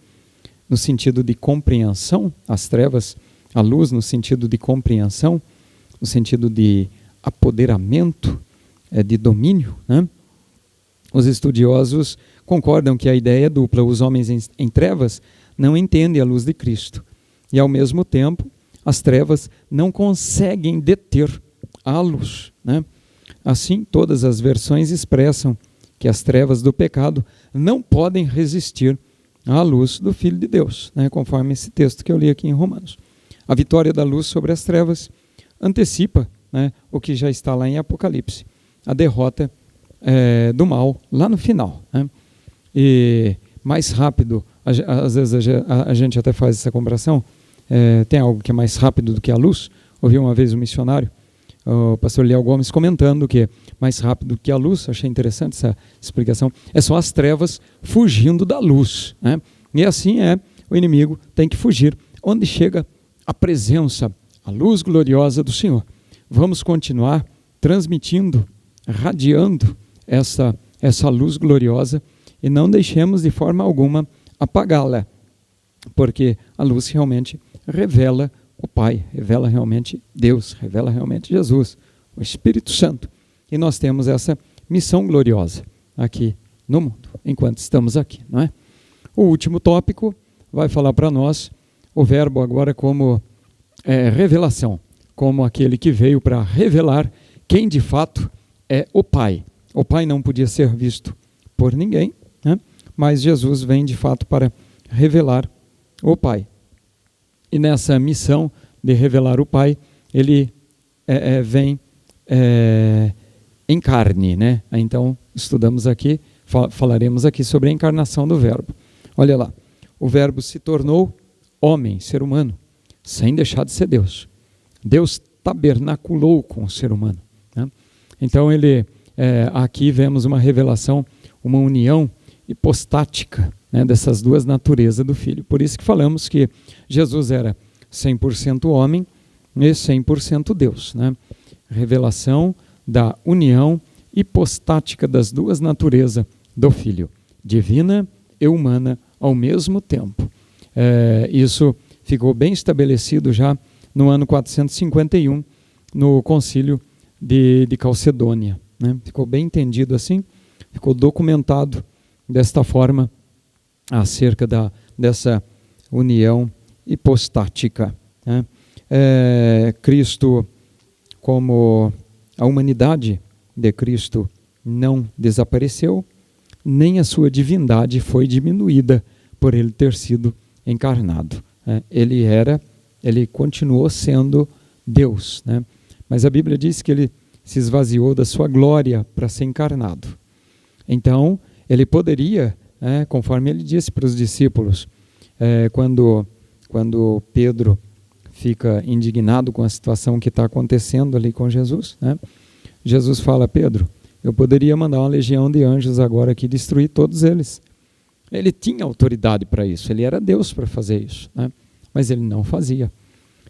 no sentido de compreensão, as trevas, a luz no sentido de compreensão, no sentido de apoderamento, de domínio, né? Os estudiosos concordam que a ideia é dupla. Os homens em trevas não entendem a luz de Cristo e, ao mesmo tempo, as trevas não conseguem deter a luz, né? Assim, todas as versões expressam que as trevas do pecado não podem resistir à luz do Filho de Deus, né? Conforme esse texto que eu li aqui em Romanos. A vitória da luz sobre as trevas antecipa, né, o que já está lá em Apocalipse, a derrota do mal lá no final, né? E mais rápido, às vezes a gente até faz essa comparação, tem algo que é mais rápido do que a luz. Ouvi uma vez um missionário, o pastor Léo Gomes, comentando que mais rápido que a luz, achei interessante essa explicação, é só as trevas fugindo da luz, né? E assim o inimigo tem que fugir. Onde chega a presença, a luz gloriosa do Senhor, vamos continuar transmitindo, radiando essa luz gloriosa e não deixemos de forma alguma apagá-la, porque a luz realmente revela o Pai, revela realmente Deus, revela realmente Jesus, o Espírito Santo. E nós temos essa missão gloriosa aqui no mundo, enquanto estamos aqui, não é? O último tópico vai falar para nós o verbo agora como revelação, como aquele que veio para revelar quem de fato é o Pai. O Pai não podia ser visto por ninguém, né? Mas Jesus vem de fato para revelar o Pai. E nessa missão de revelar o Pai, ele vem em carne, né? Então, estudamos aqui, falaremos aqui sobre a encarnação do Verbo. Olha lá, o Verbo se tornou homem, ser humano, sem deixar de ser Deus. Deus tabernaculou com o ser humano, né? Então, aqui vemos uma revelação, uma união hipostática, né, dessas duas naturezas do Filho. Por isso que falamos que Jesus era 100% homem e 100% Deus, né? Revelação da união hipostática das duas naturezas do Filho, divina e humana ao mesmo tempo. Isso ficou bem estabelecido já no ano 451, no concílio de Calcedônia, né? Ficou bem entendido assim, ficou documentado desta forma acerca dessa união hipostática, né? Cristo, como a humanidade de Cristo não desapareceu, nem a sua divindade foi diminuída por ele ter sido encarnado, né? Ele continuou sendo Deus, né? Mas a Bíblia diz que ele se esvaziou da sua glória para ser encarnado. Então, ele poderia, conforme ele disse para os discípulos, quando Pedro fica indignado com a situação que está acontecendo ali com Jesus, né? Jesus fala: Pedro, eu poderia mandar uma legião de anjos agora aqui destruir todos eles. Ele tinha autoridade para isso, ele era Deus para fazer isso, né? Mas ele não fazia.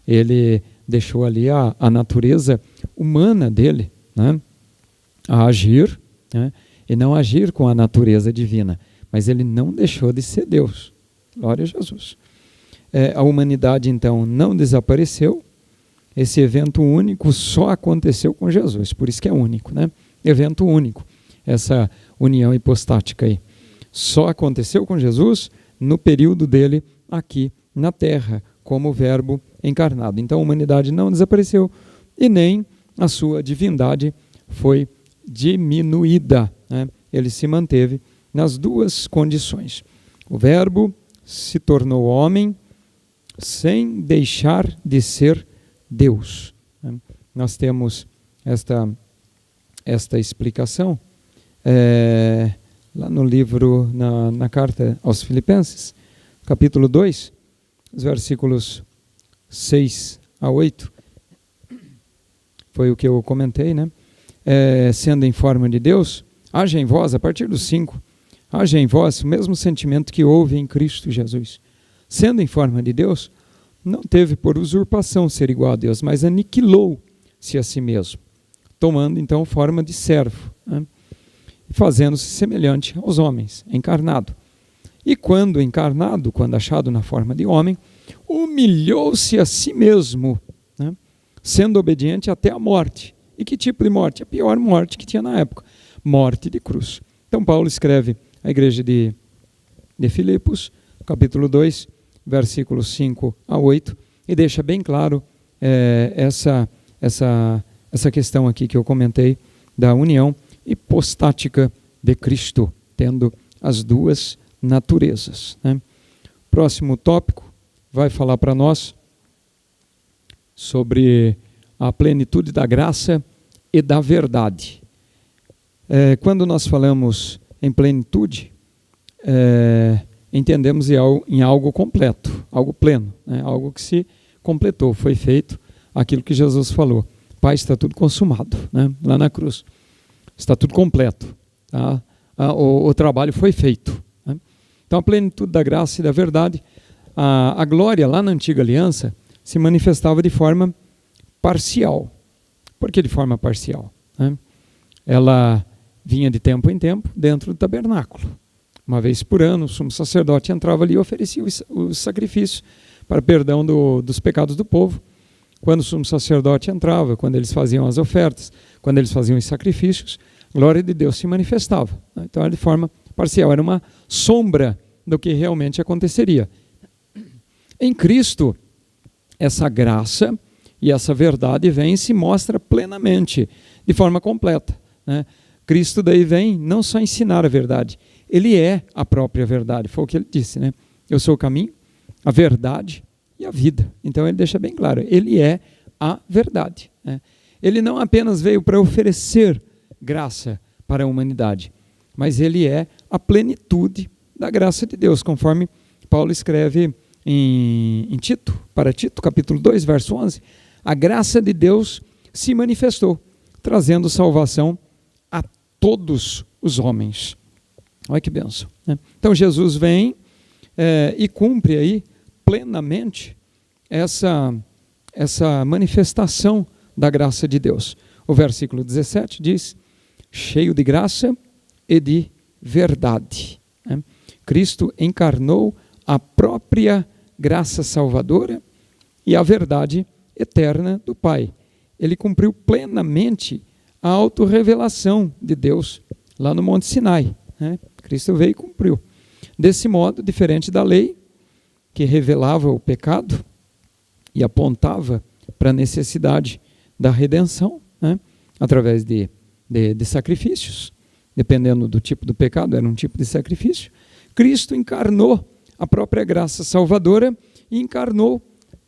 Ele deixou ali a natureza humana dele, né, a agir, né, e não agir com a natureza divina. Mas ele não deixou de ser Deus. Glória a Jesus. A humanidade, então, não desapareceu. Esse evento único só aconteceu com Jesus. Por isso que é único, né? Evento único. Essa união hipostática aí. Só aconteceu com Jesus no período dele aqui na Terra, como Verbo encarnado. Então a humanidade não desapareceu e nem a sua divindade foi diminuída, né? Ele se manteve nas duas condições. O Verbo se tornou homem sem deixar de ser Deus, né? Nós temos esta explicação lá no livro, na carta aos Filipenses, capítulo 2, os versículos 6 a 8, foi o que eu comentei, né? Sendo em forma de Deus, haja em vós, a partir dos 5, haja em vós o mesmo sentimento que houve em Cristo Jesus. Sendo em forma de Deus, não teve por usurpação ser igual a Deus, mas aniquilou-se a si mesmo, tomando então forma de servo, né? Fazendo-se semelhante aos homens, encarnado. E quando encarnado, quando achado na forma de homem, humilhou-se a si mesmo, né? Sendo obediente até a morte. E que tipo de morte? A pior morte que tinha na época, morte de cruz. Então Paulo escreve à igreja de Filipos, capítulo 2, versículos 5 a 8, e deixa bem claro essa questão aqui que eu comentei da união hipostática de Cristo, tendo as duas naturezas, né? Próximo tópico vai falar para nós sobre a plenitude da graça e da verdade. Quando nós falamos em plenitude, entendemos em algo completo, algo pleno, né? Algo que se completou, foi feito aquilo que Jesus falou. Pai, está tudo consumado, né? Lá na cruz. Está tudo completo. Tá? O trabalho foi feito. Né? Então, a plenitude da graça e da verdade, a glória lá na antiga aliança se manifestava de forma parcial. Por que de forma parcial? Né? Ela vinha de tempo em tempo dentro do tabernáculo. Uma vez por ano, o sumo sacerdote entrava ali e oferecia o sacrifício para perdão dos pecados do povo. Quando o sumo sacerdote entrava, quando eles faziam as ofertas, quando eles faziam os sacrifícios, a glória de Deus se manifestava. Então era de forma parcial, era uma sombra do que realmente aconteceria. Em Cristo, essa graça e essa verdade vem e se mostra plenamente, de forma completa, né? Cristo daí vem não só ensinar a verdade, ele é a própria verdade, foi o que ele disse, né? Eu sou o caminho, a verdade e a vida. Então ele deixa bem claro, ele é a verdade, né? Ele não apenas veio para oferecer graça para a humanidade, mas ele é a plenitude da graça de Deus, conforme Paulo escreve em Tito, para Tito, capítulo 2, verso 11, a graça de Deus se manifestou, trazendo salvação a todos os homens. Olha que bênção, né? Então Jesus vem e cumpre aí plenamente essa manifestação da graça de Deus. O versículo 17 diz, cheio de graça e de verdade, né? Cristo encarnou a própria graça salvadora e a verdade eterna do Pai. Ele cumpriu plenamente a autorrevelação de Deus lá no Monte Sinai, né? Cristo veio e cumpriu. Desse modo, diferente da lei, que revelava o pecado e apontava para a necessidade da redenção, né? Através de sacrifícios, dependendo do tipo do pecado, era um tipo de sacrifício. Cristo encarnou a própria graça salvadora e encarnou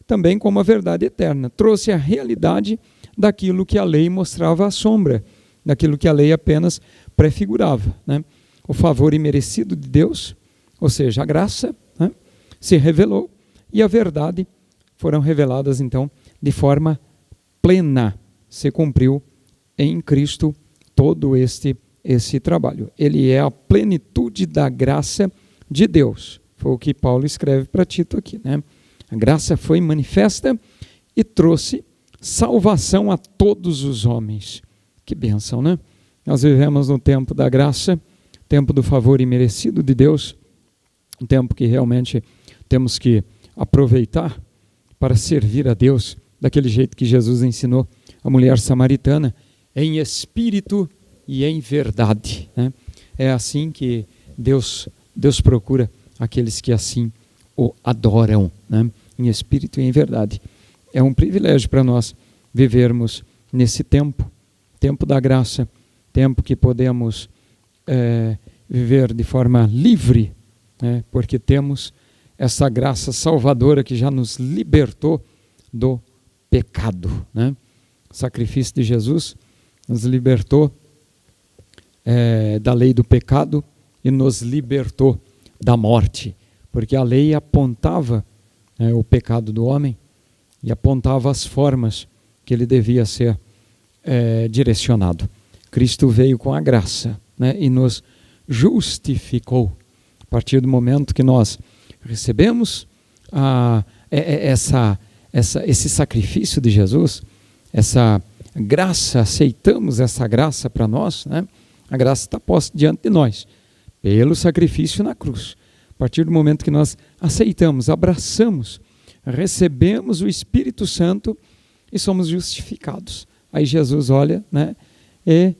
também como a verdade eterna. Trouxe a realidade daquilo que a lei mostrava à sombra, daquilo que a lei apenas prefigurava, né? O favor imerecido de Deus, ou seja, a graça, né, se revelou e a verdade foram reveladas então de forma plena. Se cumpriu em Cristo todo esse trabalho. Ele é a plenitude da graça de Deus. Foi o que Paulo escreve para Tito aqui, né? A graça foi manifesta e trouxe salvação a todos os homens. Que bênção, né? Nós vivemos no tempo da graça, tempo do favor imerecido de Deus, um tempo que realmente temos que aproveitar para servir a Deus daquele jeito que Jesus ensinou a mulher samaritana, em espírito e em verdade, né? É assim que Deus procura aqueles que assim o adoram, né? Em espírito e em verdade. É um privilégio para nós vivermos nesse tempo da graça, tempo que podemos viver de forma livre, né? Porque temos essa graça salvadora que já nos libertou do pecado, né? O sacrifício de Jesus nos libertou da lei do pecado e nos libertou da morte, porque a lei apontava o pecado do homem e apontava as formas que ele devia ser direcionado. Cristo veio com a graça, né, e nos justificou. A partir do momento que nós recebemos esse sacrifício de Jesus, essa graça, aceitamos essa graça para nós, né? A graça está posta diante de nós, pelo sacrifício na cruz. A partir do momento que nós aceitamos, abraçamos, recebemos o Espírito Santo e somos justificados. Aí Jesus olha, né, e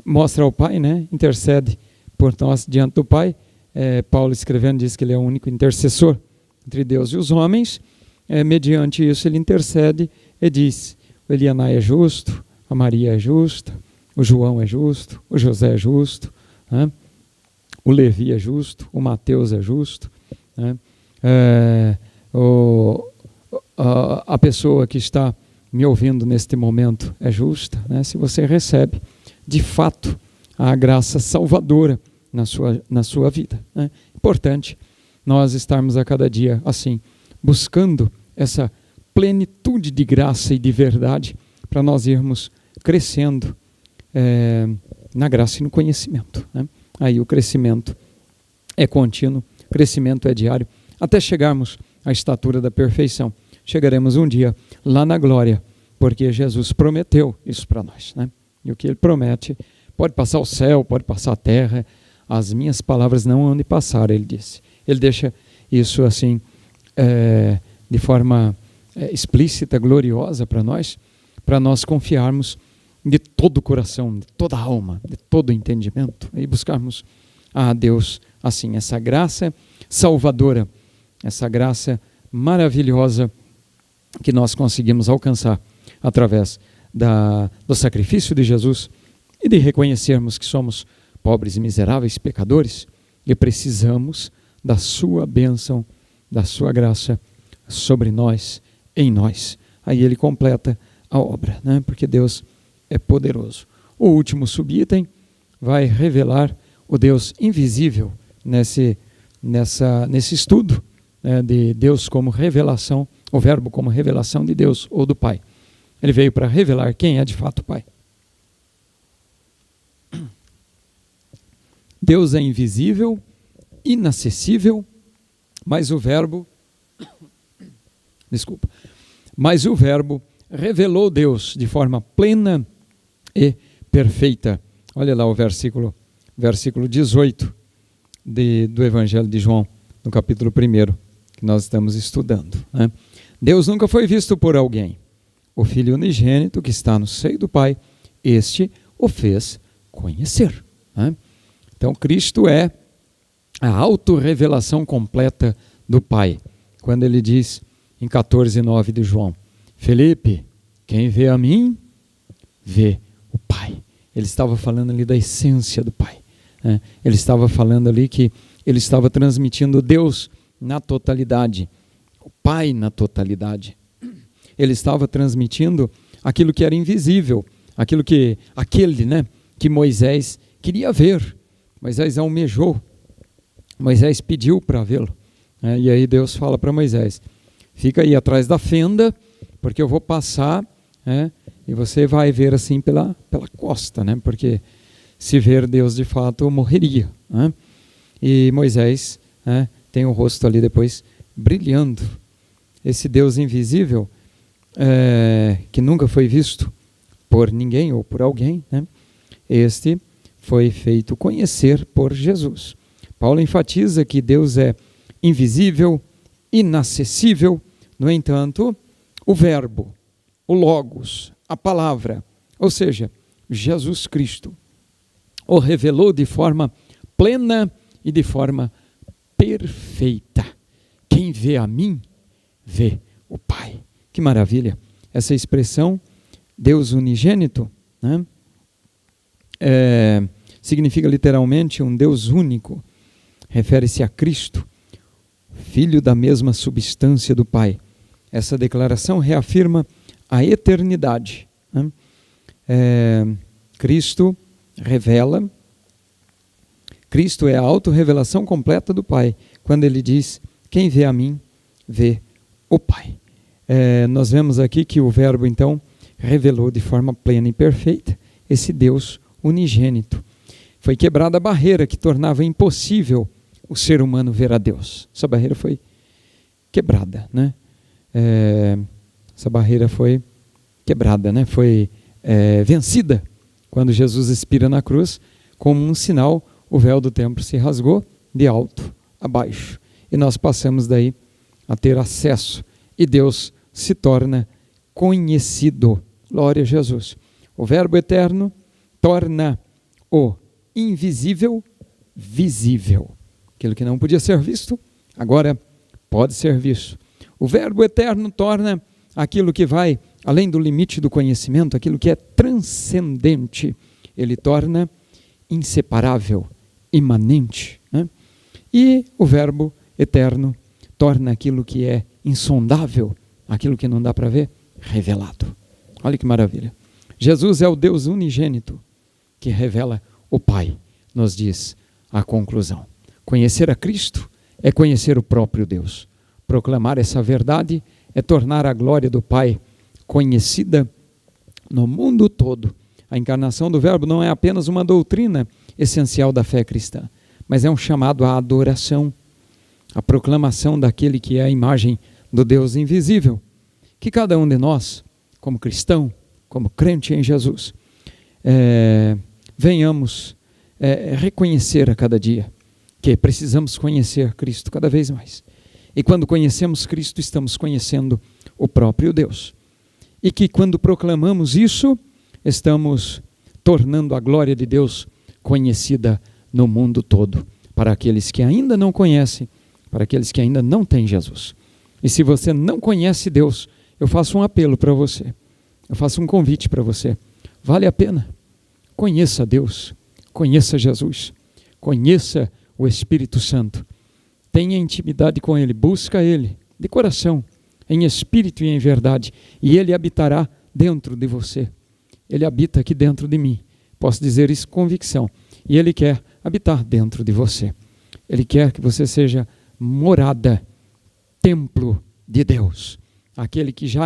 mostra ao Pai, né, intercede por nós diante do Pai. Paulo escrevendo diz que ele é o único intercessor entre Deus e os homens, mediante isso ele intercede e diz: o Elianai é justo, a Maria é justa, o João é justo, o José é justo, né? O Levi é justo, o Mateus é justo, né? A pessoa que está me ouvindo neste momento é justa, né? Se você recebe, de fato, a graça salvadora na sua vida, né? Importante nós estarmos a cada dia assim, buscando essa plenitude de graça e de verdade, para nós irmos crescendo na graça e no conhecimento, né? Aí o crescimento é contínuo, o crescimento é diário, até chegarmos à estatura da perfeição. Chegaremos um dia lá na glória, porque Jesus prometeu isso para nós, né? E o que ele promete, pode passar o céu, pode passar a terra, as minhas palavras não hão de passar, ele disse. Ele deixa isso assim, de forma explícita, gloriosa para nós confiarmos de todo o coração, de toda a alma, de todo o entendimento, e buscarmos a Deus assim, essa graça salvadora, essa graça maravilhosa que nós conseguimos alcançar através do sacrifício de Jesus e de reconhecermos que somos pobres e miseráveis pecadores e precisamos da sua bênção, da sua graça sobre nós, em nós. Aí ele completa a obra, né? Porque Deus é poderoso. O último subitem vai revelar o Deus invisível nesse estudo, né, de Deus como revelação, o verbo como revelação de Deus ou do Pai. Ele veio para revelar quem é de fato o Pai. Deus é invisível, inacessível, mas o verbo revelou Deus de forma plena e perfeita. Olha lá o versículo 18 do Evangelho de João, no capítulo 1, que nós estamos estudando, né? Deus nunca foi visto por alguém. O Filho unigênito que está no seio do Pai, este o fez conhecer, né? Então Cristo é a autorrevelação completa do Pai. Quando ele diz em 14:9 de João: Felipe, quem vê a mim, vê o Pai. Ele estava falando ali da essência do Pai, né? Ele estava falando ali que ele estava transmitindo Deus na totalidade, o Pai na totalidade. Ele estava transmitindo aquilo que era invisível, aquele, né, que Moisés queria ver. Moisés almejou, Moisés pediu para vê-lo, né? E aí Deus fala para Moisés: fica aí atrás da fenda, porque eu vou passar, né, e você vai ver assim pela costa, né? Porque se ver Deus de fato, eu morreria, né? E Moisés, né, tem o rosto ali depois brilhando. Esse Deus invisível, que nunca foi visto por ninguém ou por alguém, né? Este foi feito conhecer por Jesus. Paulo enfatiza que Deus é invisível, inacessível. No entanto, o verbo, o logos, a palavra, ou seja, Jesus Cristo, o revelou de forma plena e de forma perfeita. Quem vê a mim, vê o Pai. Que maravilha! Essa expressão, Deus unigênito, né, significa literalmente um Deus único. Refere-se a Cristo, Filho da mesma substância do Pai. Essa declaração reafirma a eternidade, né? Cristo revela, Cristo é a autorrevelação completa do Pai, quando ele diz: quem vê a mim, vê o Pai. Nós vemos aqui que o verbo então revelou de forma plena e perfeita esse Deus unigênito. Foi quebrada a barreira que tornava impossível o ser humano ver a Deus. Essa barreira foi quebrada, né? Essa barreira foi quebrada, né? Foi vencida quando Jesus expira na cruz. Como um sinal, o véu do templo se rasgou de alto a baixo e nós passamos daí a ter acesso, e Deus se torna conhecido. Glória a Jesus. O verbo eterno torna o invisível visível. Aquilo que não podia ser visto, agora pode ser visto. O Verbo eterno torna aquilo que vai além do limite do conhecimento, aquilo que é transcendente, ele torna inseparável, imanente, né? E o Verbo eterno torna aquilo que é insondável, aquilo que não dá para ver, revelado. Olha que maravilha. Jesus é o Deus unigênito que revela o Pai, nos diz a conclusão. Conhecer a Cristo é conhecer o próprio Deus. Proclamar essa verdade é tornar a glória do Pai conhecida no mundo todo. A encarnação do Verbo não é apenas uma doutrina essencial da fé cristã, mas é um chamado à adoração, à proclamação daquele que é a imagem do Deus invisível. Que cada um de nós, como cristão, como crente em Jesus, venhamos reconhecer a cada dia que precisamos conhecer Cristo cada vez mais. E quando conhecemos Cristo, estamos conhecendo o próprio Deus. E que quando proclamamos isso, estamos tornando a glória de Deus conhecida no mundo todo, para aqueles que ainda não conhecem, para aqueles que ainda não têm Jesus. E se você não conhece Deus, eu faço um apelo para você, eu faço um convite para você. Vale a pena. Conheça Deus, conheça Jesus, conheça o Espírito Santo. Tenha intimidade com Ele, busca Ele de coração, em espírito e em verdade, e Ele habitará dentro de você. Ele habita aqui dentro de mim. Posso dizer isso com convicção. E Ele quer habitar dentro de você. Ele quer que você seja morada, templo de Deus. Aquele que já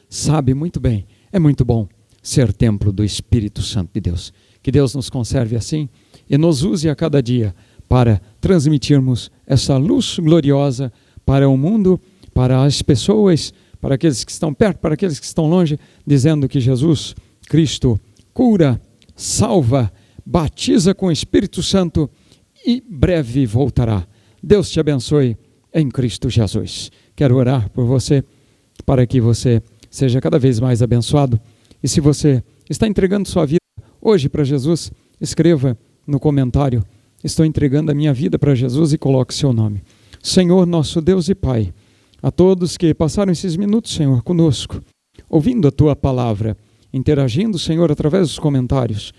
sabe muito bem, é muito bom ser templo do Espírito Santo de Deus. Que Deus nos conserve assim e nos use a cada dia para transmitirmos essa luz gloriosa para o mundo, para as pessoas, para aqueles que estão perto, para aqueles que estão longe, dizendo que Jesus Cristo cura, salva, batiza com o Espírito Santo e breve voltará. Deus te abençoe em Cristo Jesus. Quero orar por você, para que você seja cada vez mais abençoado. E se você está entregando sua vida hoje para Jesus, escreva no comentário: estou entregando a minha vida para Jesus, e coloque seu nome. Senhor, nosso Deus e Pai, a todos que passaram esses minutos, Senhor, conosco, ouvindo a Tua palavra, interagindo, Senhor, através dos comentários,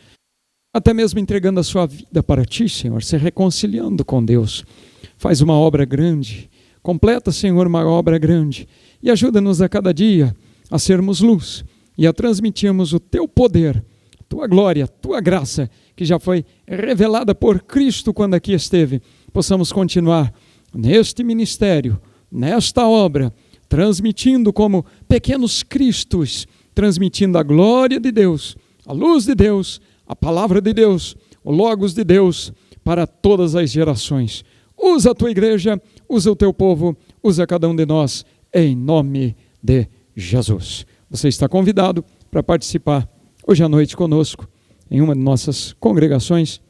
até mesmo entregando a sua vida para Ti, Senhor, se reconciliando com Deus. Faz uma obra grande, completa, Senhor, uma obra grande, e ajuda-nos a cada dia a sermos luz e a transmitirmos o Teu poder, Tua glória, Tua graça, que já foi revelada por Cristo quando aqui esteve. Possamos continuar neste ministério, nesta obra, transmitindo como pequenos cristos, transmitindo a glória de Deus, a luz de Deus, a palavra de Deus, o Logos de Deus, para todas as gerações. Usa a Tua igreja, usa o Teu povo, usa cada um de nós, em nome de Jesus. Você está convidado para participar hoje à noite conosco, em uma de nossas congregações,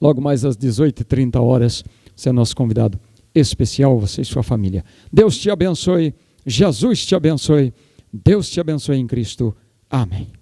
logo mais às 18h30, você é nosso convidado especial, você e sua família. Deus te abençoe, Jesus te abençoe, Deus te abençoe em Cristo. Amém.